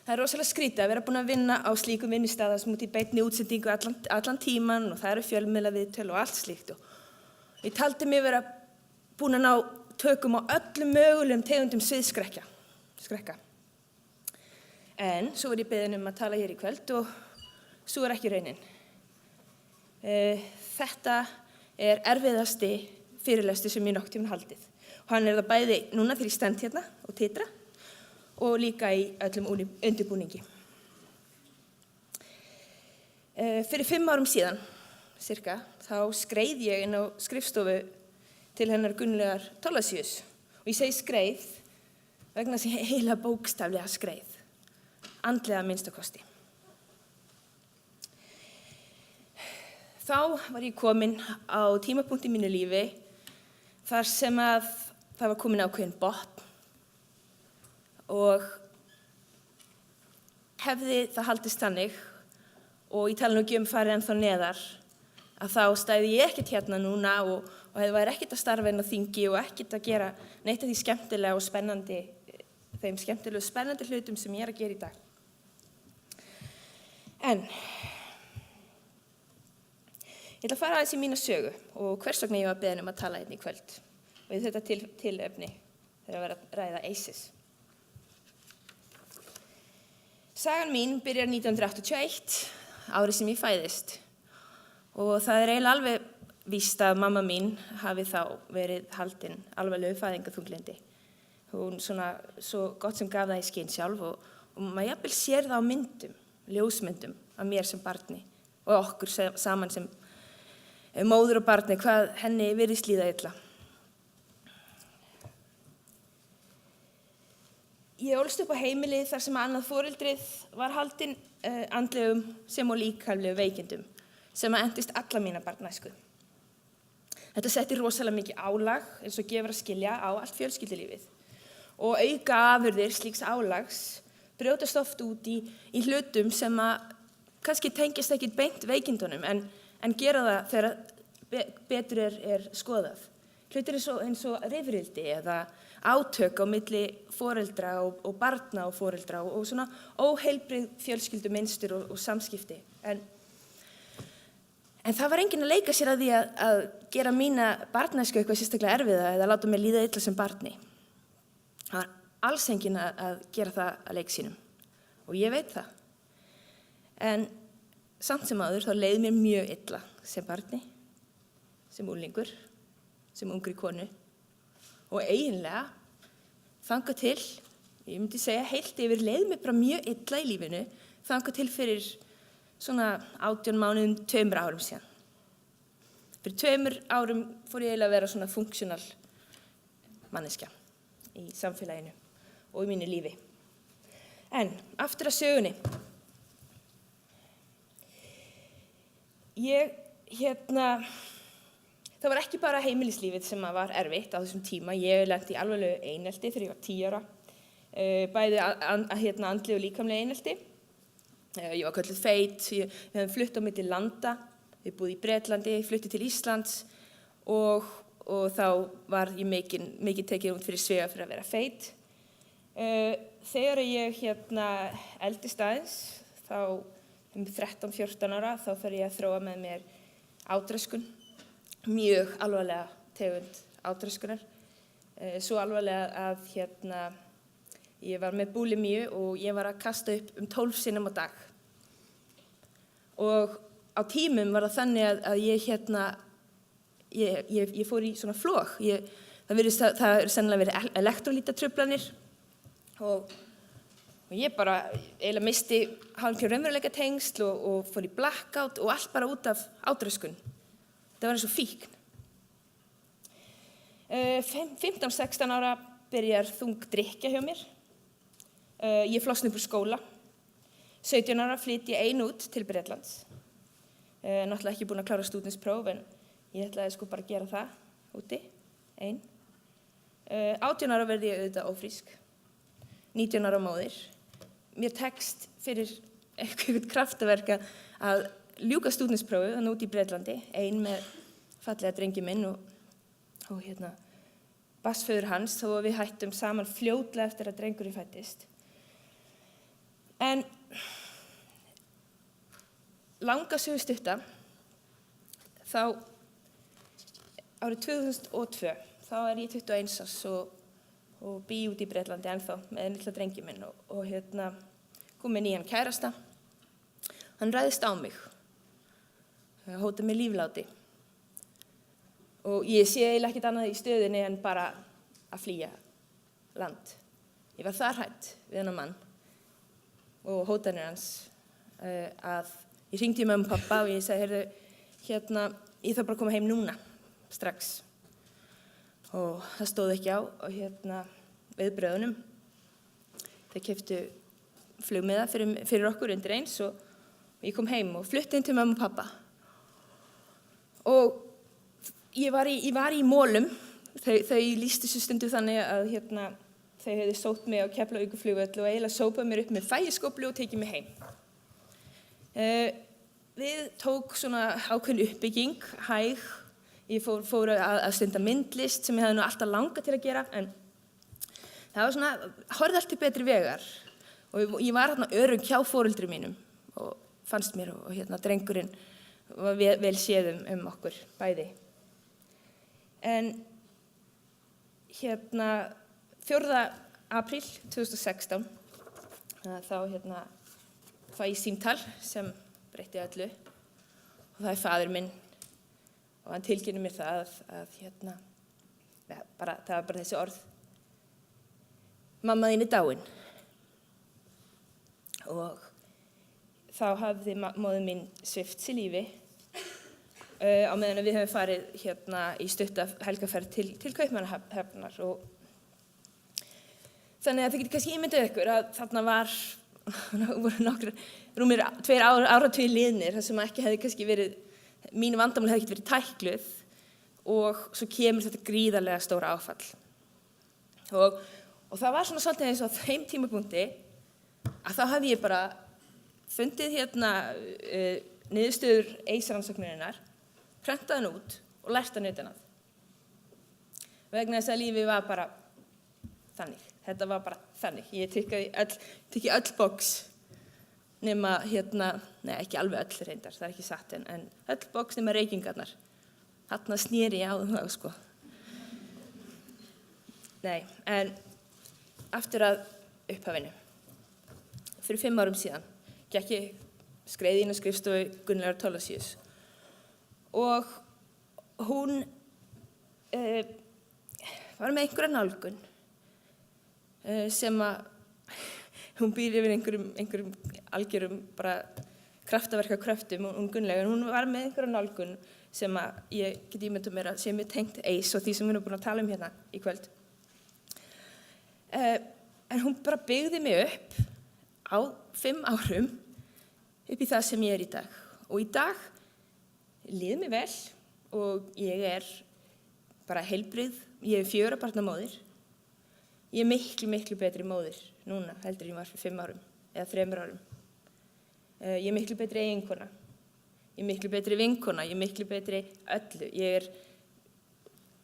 það er rosalega skrítið að vera búin að vinna á slíkum vinnustaða sem út í beinni útsendingu allan tíman og það eru fjölmiðlaviðtöl og allt slíkt. Og ég taldi mig vera búin að ná tökum á öllum mögulegum tegundum sviðskrekka. En svo var ég beðin að tala hér í kvöld og svo er ekki raunin. Þetta er erfiðasti fyrirlestur sem ég nokkuð tímann haldið. Og hann er það bæði núna þegar ég stend hérna og titra og líka í öllum undirbúningi. Fyrir 5 árum síðan, cirka, þá skreið ég inn á skrifstofu til hennar Gunnlaugar Thorlacius. Og ég segi skreið vegna þess að heila bókstaflega skreið, andlega að minnsta kosti. Þá var ég komin á tímapunkt í mínu lífi þar sem að það var komin ákveðin botn og hefði það haldist þannig og ég tala nú ekki farið ennþá neðar að þá stæði ég ekkert hérna núna og hefði væri ekkert að starfa inn á þingi og ekkert að gera neitt af því skemmtilega og spennandi hlutum sem ég er að gera í dag. En ég ætla að fara aðeins í mína sögu og hvers vegna ég var beðin að tala hérna í kvöld og þetta tilefni þegar að vera að ræða ACEs. Sagan mín byrjar 1981, árið sem ég fæðist og það er eiginlega alveg víst að mamma mín hafi þá verið haldin alvarlegu fæðingarþunglyndi. Hún svona svo gott sem gaf það í skyn sjálf og maður jafnvel sér það á myndum, ljósmyndum af mér sem barni og okkur saman sem móður og barni hvað henni virðist líða illa. Ég ólst upp á heimili þar sem annað foreldrið var haldinn andlegum sem og líkamlegum veikindum sem að endist alla mína barnæsku. Þetta setti rosalega mikið álag eins og gefur að skilja á allt fjölskyldulífið og auka afurðir slíks álags brjótast oft út í hlutum sem að kannski tengjast ekki beint veikindunum en gera það þegar betur er skoðað. Hlutir eins og rifrildi eða átök á milli foreldra og barna og foreldra og svona óheilbrigð fjölskyldumynstur og samskipti. En það var enginn að leika sér að því að gera mína barnæsku eitthvað sérstaklega erfiða eða láta mig líða illa sem barni. Það var alls enginn að gera það að leik sínum og ég veit það. En samt sem áður þá leið mér mjög illa sem barni, sem unglingur, sem ungri konu og eiginlega þangað til, ég myndi segja heilt yfir leið mér bara mjög illa í lífinu þangað til fyrir svona 18 mánuðum 2 árum síðan. Fyrir 2 árum fór ég eiginlega að vera svona funksjónal manneskja í samfélaginu og í mínu lífi. En aftur að sögunni. Það var ekki bara heimilislífið sem var erfitt á þessum tíma. Ég lenti í alvarlegu einelti þegar ég var 10 ára. Bæði andlegu og líkamlegu einelti. Ég var kölluð feit, ég hefði flutt á milli landa, ég búið í Bretlandi, flutti til Íslands og þá var ég mikið tekið út fyrir svega fyrir að vera feit. Þegar ég eldist aðeins, þá 13-14 ára, þá fer ég að þróa með mér átröskun, mjög alvarlega tegund átröskunar, svo alvarlega að ég var með búlimíu og ég var að kasta upp 12 sinnum á dag. Og á tímum var það þannig að ég ég fór í svona flog. Það eru sennilega verið elektrolítatruflanir og ég bara eiginlega misti hálfgerð raunveruleikatengsl og fór í blackout og allt bara út af átröskun. Það var eins og fíkn. 15-16 ára byrjar þung drykkja hjá mér. Ég flosna upp úr skóla. 17 ára flyt ég ein út til Bretlands. Náttúrulega ekki búin að klára stúdentspróf en ég ætlaði sko bara að gera það úti, ein. 18 ára verði ég auðvitað ófrísk. 19 ára móðir. Mér tekst fyrir eitthvað kraftaverk að ljúka stúdentsprófi þannig út í Bretlandi, ein með fallega drengi minn og barnsföður hans, þó að við hættum saman fljótlega eftir að drengurinn fæddist. En langa sögu stutta, þá árið 2002, þá er ég 21 árs og bý út í Bretlandi ennþá með litla drengi minn og kom með nýjan kærasta. Hann ræðist á mig, hótaði mér lífláti og ég sé eiginlega ekkert annað í stöðunni en bara að flýja land. Ég var þar hrædd við hennar mann og hótanir hans að ég hringdi í mömmu og pappa og ég sagði, ég þarf bara að koma heim núna, strax. Og það stóð ekki á og viðbröðunum. Þeir keyptu flugmiða fyrir okkur undir eins og ég kom heim og flutti inn til mömmu og pappa. Og ég var í mólum. Þau lýstu svo stundu þannig að þau hefðu sótt mig á Keflavíkurflugvöll og eiginlega sópað mér upp með fægiskóflu og tekið mig heim. Við tók svona ákveðin uppbygging, hæg. Ég fór að stunda myndlist sem ég hefði nú alltaf langað til að gera, en það var svona, horfði allt til betri vegar. Og ég var örugg hjá foreldrum mínum og fannst mér og drengurinn var vel séð okkur bæði. En 4. apríl 2016, þá fæ ég símtal sem breytti öllu og það er faðir minn og hann tilkynnir mér það að það var bara þessi orð. Mamma þín er dáin. Og þá hafði móðir mín svipt sig lífi á meðan við höfum farið í stutta helgarferð til Kaupmannahafnar og þannig að þið getið kannski ímyndað ykkur að þarna voru rúmir 2 áratugir liðnir þar sem ekki hefði kannski verið, mín vandamál hefði ekki verið tækluð og svo kemur þetta gríðarlega stóra áfall. Og það var svona svolítið eins og á þeim tímapunkti að þá hafði ég bara fundið niðurstöður rannsóknarinnar, prentað hann út og lært hann utan að. Vegna þess að lífið var bara þannig. Þetta var bara þannig. Ég tikkaði öll box nema nei, ekki alveg öll reyndar, það er ekki satt, en öll box nema reykingarnar. Þarna sneri ég á það, sko. Nei, en aftur að upphafinu. Fyrir 5 árum síðan gekk ég skreið inn á skrifstofu Gunnlaugar Thorlacius og hún var með einhverja nálgun sem að hún býr yfir einhverjum algjörum bara kraftaverkakröftum, hún Gunnlaugar, hún var með einhverja nálgun sem að ég get ímyndað mér að sé mér tengt eis og því sem við erum búin að tala hérna í kvöld. En hún bara byggði mig upp á 5 árum upp í það sem ég er í dag. Og í dag líður mér vel og ég er bara heilbrigð, ég er 4 barna móðir. Ég er miklu betri móðir núna heldur en ég var fyrir 5 árum eða 3 árum. Ég er miklu betri eiginkona, ég er miklu betri vinkona, ég er miklu betri öllu. Ég er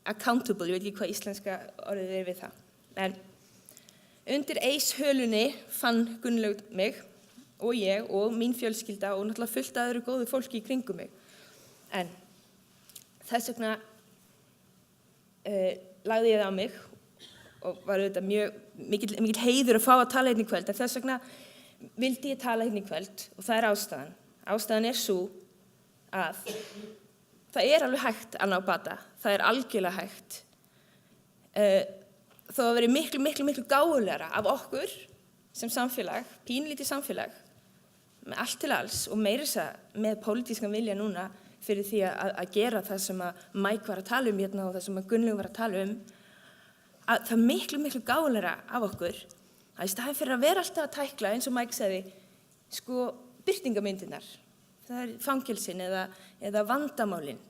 accountable, ég veit ekki hvað íslenska orðið er við það. En undir eishölunni fann Gunnlaug mig og ég og mín fjölskylda og náttúrulega fullt af öðru góðu fólki í kringum mig. En þess vegna lagði ég það á mig og var auðvitað mjög mikill heiður að fá að tala hérna í kvöld, en þess vegna vildi ég tala hérna í kvöld og það er ástæðan. Ástæðan er sú að það alveg hægt að ná bata, það algjörlega hægt. Þó að veri miklu gáfulegra af okkur sem samfélag, pínlítið samfélag, með allt til alls og meira þess með pólitískan vilja núna fyrir því að gera það sem að Mike var að tala hérna og það sem að Gunnlaug var að tala að það miklu gáfulegra af okkur að í staðinn fyrir að vera alltaf að tækla eins og Mike sagði, sko, birtingamyndirnar, það fangelsin eða vandamálin,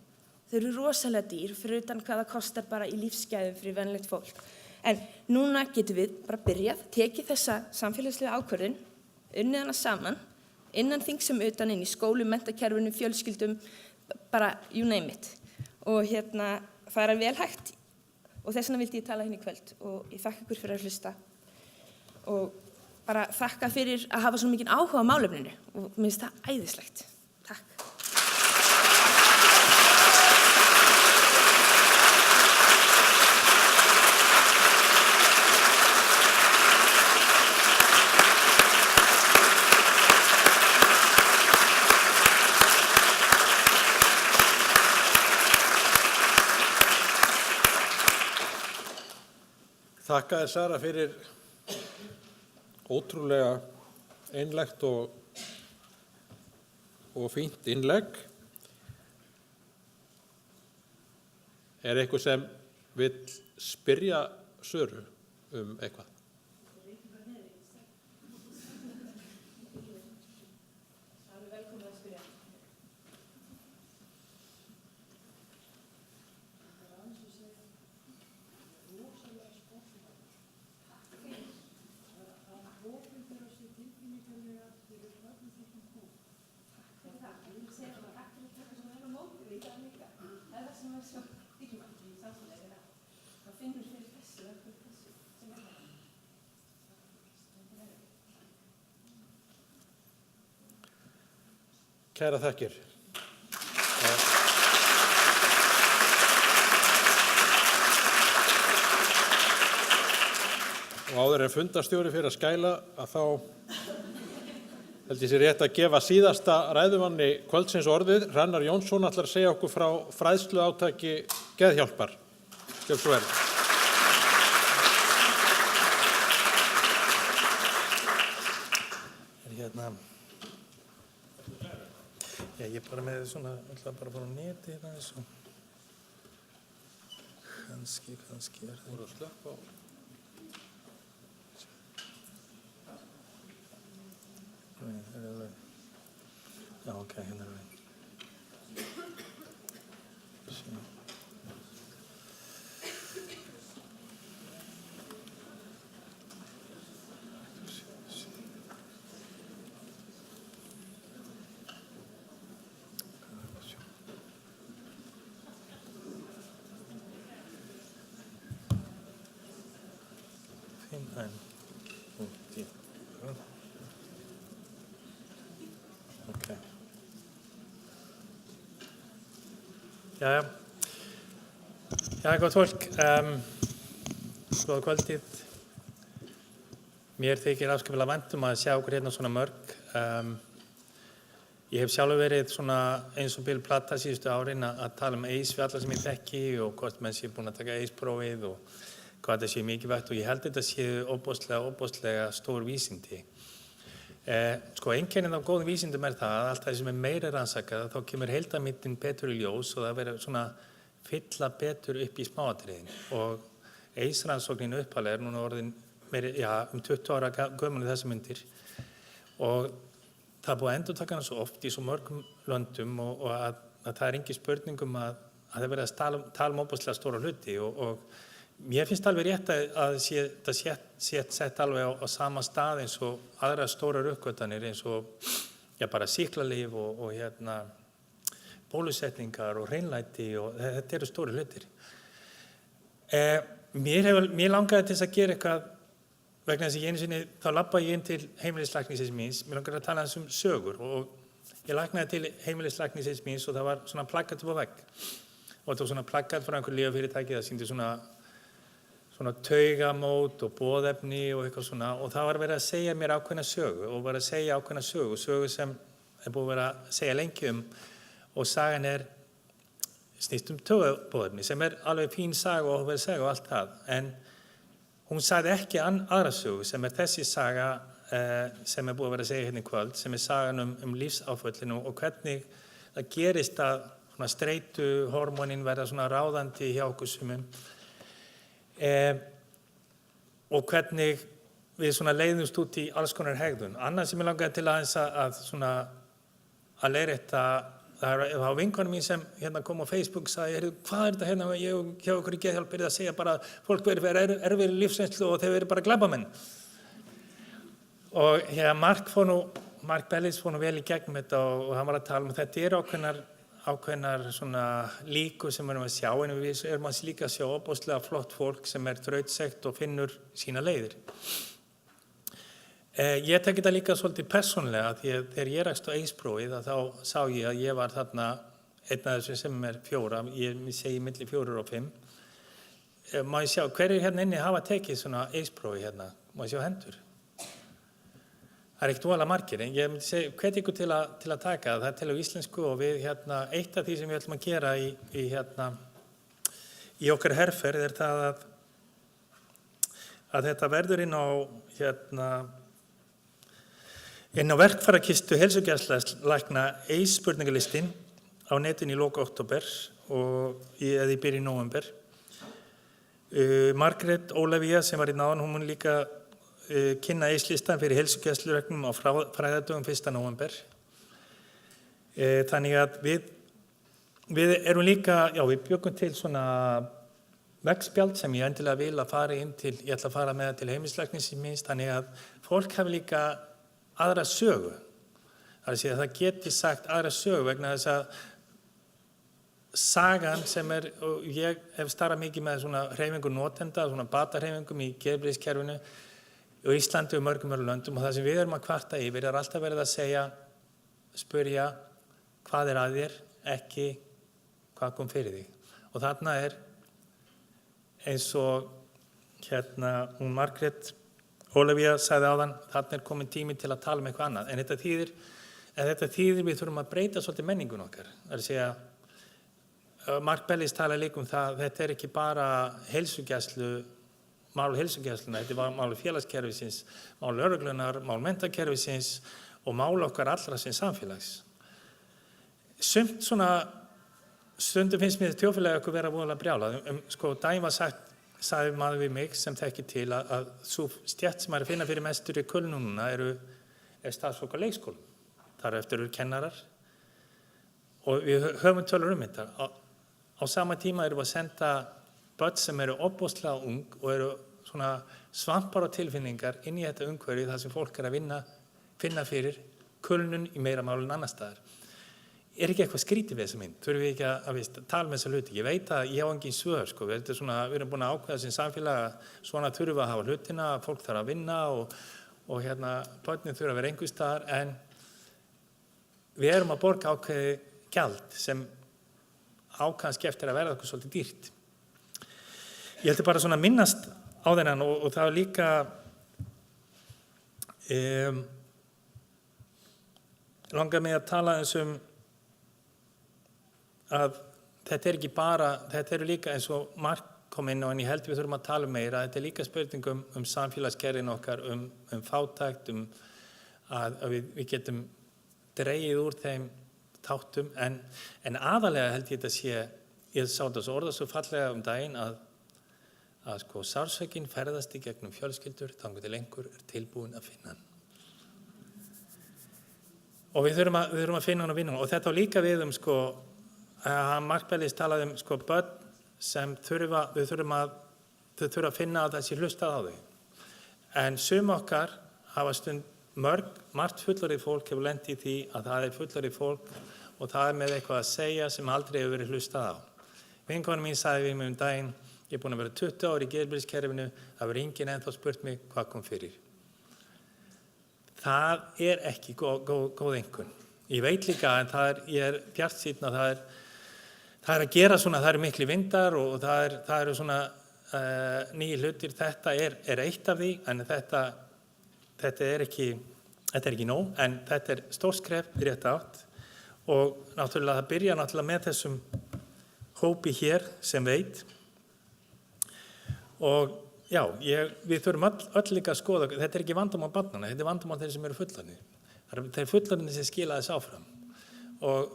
þau eru rosalega dýr fyrir utan hvað það kostar bara í lífsgæðum fyrir venjulegt fólk. En núna getum við bara byrjað, tekið þessa samfélagslega ákvörðun, unnið hana saman, innan þings sem utan inn í skólum, menntakerfinu, fjölskyldum, bara you name it. Og það vel hægt og þess vegna vildi ég tala hérna í kvöld og ég þakka ykkur fyrir að hlusta og bara þakka fyrir að hafa svo mikinn áhuga á málefninu og mér finnst það æðislegt. Takk. Þakka þér, Sara, fyrir ótrúlega einlægt og fínt innlegg. Eitthvað sem vill spyrja Söru eitthvað? Kæra þakkir. Og áður en fundarstjóri fyrir að skæla að þá held ég sér rétt að gefa síðasta ræðumanni kvöldsins orðið. Hrannar Jónsson ætlar að segja okkur frá fræðsluátaki Geðhjálpar. Gjörðu svo vel. Já, ég bara með svona, ætla bara á neti hérna eins og kannski það. Voru að slökka á. Já, ok, hérna við. Já, gott fólk, góða kvöldið. Mér þykir afskaplega vænt að sjá okkur hérna svona mörg. Ég hef sjálfur verið svona eins og Bill Plata síðustu árin að tala AIDS við alla sem ég þekki og hvort menn sé búin að taka AIDS-prófið og hvað þetta sé mikilvægt og ég held þetta sé óbúslega stór vísindi. Sko, einkennið af góðum vísindum það að allt það sem meira rannsakað þá kemur heildarmyndin betur í ljós og það verður svona fylla betur upp í smáatriðin og AIDS-rannsóknin upphaflega núna orðin meira, 20 ára gömul í þessa myndir og það búið að endurtaka hana svo oft í svo mörgum löndum og að það engin spurningum að það verið að tala óbúslega stóra hluti og mér finnst alveg rétt að það sé sett alveg á sama stað eins og aðra stórar uppgötvanir eins og bara sýklalyf og bólusetningar og hreinlæti og þetta eru stóri hlutir. Mér langaði til þess að gera eitthvað vegna þess að einu sinni þá labbaði ég inn til heimilislæknisins míns, mér langaði að tala um sögur og ég læknaði til heimilislæknisins míns og það var svona plakkat upp á vegg og það var svona plakkat frá einhver lyfjafyrirtæki, það sýndi svona taugamót og boðefni og eitthvað svona og það var verið að segja mér ákveðna sögu og var að segja ákveðna sögu sem búið að vera að segja lengi og sagan snýst taugaboðefni sem alveg fín saga og áhugaverð saga og allt það. En hún sagði ekki aðra sögu sem þessi saga sem búið að vera að segja hérna í kvöld, sem sagan lífsáföllinu og hvernig það gerist að streitu hormónin verða svona ráðandi hjá okkur sumum. Og hvernig við svona leiðumst út í alls konar hegðun. Annað sem ég langaði til að leiðrétta, það var vinkona mín sem hérna kom á Facebook og sagði, hvað þetta hérna, ég hjá okkur í Geðhjálp að segja bara fólk verður erfið lífsreynslu og þeir verður bara glæpamenn. Og Mark Bellis fór nú vel í gegnum þetta og hann var að tala um þetta ákveðnar svona líkur sem við erum að sjá, en við erum að líka sjá opaslega flott fólk sem þrautsegt og finnur sína leiðir. Ég tek þetta líka svolítið persónlega, því að þegar ég rakst á prófið þá sá ég að ég var þarna einn af þessu sem 4, ég segi milli 4 og 5. Má ég sjá, hverjir hérna inni hafa tekið svona prófið hérna? Má ég sjá hendur? Það ekkert voðalega margir, en ég myndi segja, hvet ykkur til að taka það til á íslensku og við eitt af því sem við ætlum að gera í okkar herferð það að þetta verður inn á verkfærakistu heilsugæslulækna spurningalistin á netinu í lok október eða í byrjun nóvember. Margrét Ólafía sem var í náðan, hún mun líka kynna listan fyrir heilsugæsluregnum á fræðardögum 1. nóvember. Þannig að við erum líka, við bjögum til svona veggspjald sem ég endilega vil að fara inn til, ég ætla að fara með til heimilislæknisins minnst, þannig að fólk hafi líka aðra sögu. Það að segja að það geti sagt aðra sögu vegna þess að sagan sem og ég hef starfað mikið með svona hreyfingu notenda, svona batahreyfingum í geðheilbrigðiskerfinu og Íslandi og mörgum löndum, og það sem við erum að kvarta yfir alltaf verið að segja, spyrja, hvað að þér, ekki hvað kom fyrir þig. Og þarna eins og hún Margrét Ólafía sagði áðan, þarna komin tími til að tala eitthvað annað. En þetta þýðir við þurfum að breyta svolítið menningun okkar. Það að segja, Mark Bellis talaði líka það, þetta ekki bara mál heilsugæsluna, þetta mál félagskerfisins, mál lögreglunar, mál menntakerfisins og mál okkar allra sem samfélags. Sumt svona stundum finnst mér þjóðfélagi okkur vera voðalega brjálað. Daginn var sagði maður við mig sem þekki til að sú stétt sem að finna fyrir mestur í kulnununa er starfsfólk á leikskólum. Þar eftir eru kennarar og við höfum tölur þetta. Á sama tíma erum við að senda börn sem eru ofboðslega ung og eru svona svampar og tilfinningar inn í þetta umhverfi þar sem fólk að finna fyrir kulnun í meira máli en annar staðar. Ekki eitthvað skrítið við þessa mynd? Þurfum við ekki að tala með þessa hluti? Ég veit að ég á engin svör, við erum búin að ákveða sem samfélag að svona þurfum við að hafa hlutina, fólk þarf að vinna og börnin þurfa að vera einhvers staðar, en við erum að borga ákveði gjald sem kannski eftir að verða okkur svolítið dýrt. Ég heldur bara svona minnast á þennan og það var líka langar mig að tala að þetta ekki bara, þetta eru líka eins og Mark kom inn og en ég held við þurfum að tala meira, þetta líka spurningum samfélagsgerðin okkar, fátækt, að við getum dregið úr þeim þáttum, en aðalega held ég þetta sé, ég sá þetta svo orða svo fallega daginn að sársökin ferðast í gegnum fjölskyldur þangað til einhver tilbúin að finna hann. Og við þurfum að finna hann og vinna hann. Og þetta á líka við Mark Bellis talaði börn sem þurfa að finna að það sé hlustað á þau. En sum okkar hafa margt fullorðið fólk hefur lent í því að það fullorðið fólk og það með eitthvað að segja sem aldrei hefur verið hlustað á. Vinkona mín sagði við mig daginn, ég búin að vera 20 ár í geðheilbrigðiskerfinu, það verið enginn ennþá spurt mig hvað kom fyrir. Það ekki góð einkunn. Ég veit líka, en ég bjartsýnn að það að gera svona, það eru mikli vindar og það eru svona nýjir hlutir, þetta eitt af því, en þetta ekki nóg, en þetta stórt skref í rétta átt og náttúrulega það byrja með þessum hópi hér sem veit. Og já, við þurfum öll líka að skoða, þetta ekki vandamál barnanna, þetta vandamál þeir sem eru fullorðnir. Það er fullorðnir sem skila þess áfram. Og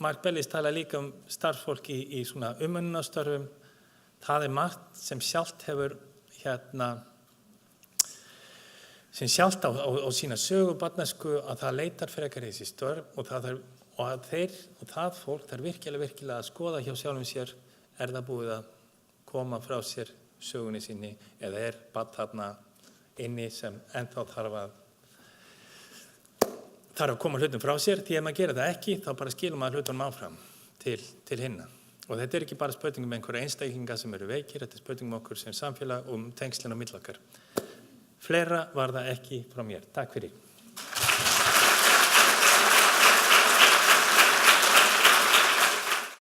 Mark Bellis tala líka starfsfólk í svona umönnunarstörfum. Það margt sem sjálft hefur sem sjálft á sína sögu barnæsku að það leitar frekar í þessi störf og það fólk þarf virkilega að skoða hjá sjálfum sér, það búið að koma frá sér sögunni sinni eða barn þarna inni sem ennþá þarf að koma hlutum frá sér, því ef maður gerir það ekki þá bara skilur maður hlutunum áfram til hinna. Og þetta ekki bara spurningum einhverja einstaklinga sem eru veikir, þetta spurningum okkur sem samfélag tengslin á milli okkar. Fleira var það ekki frá mér. Takk fyrir.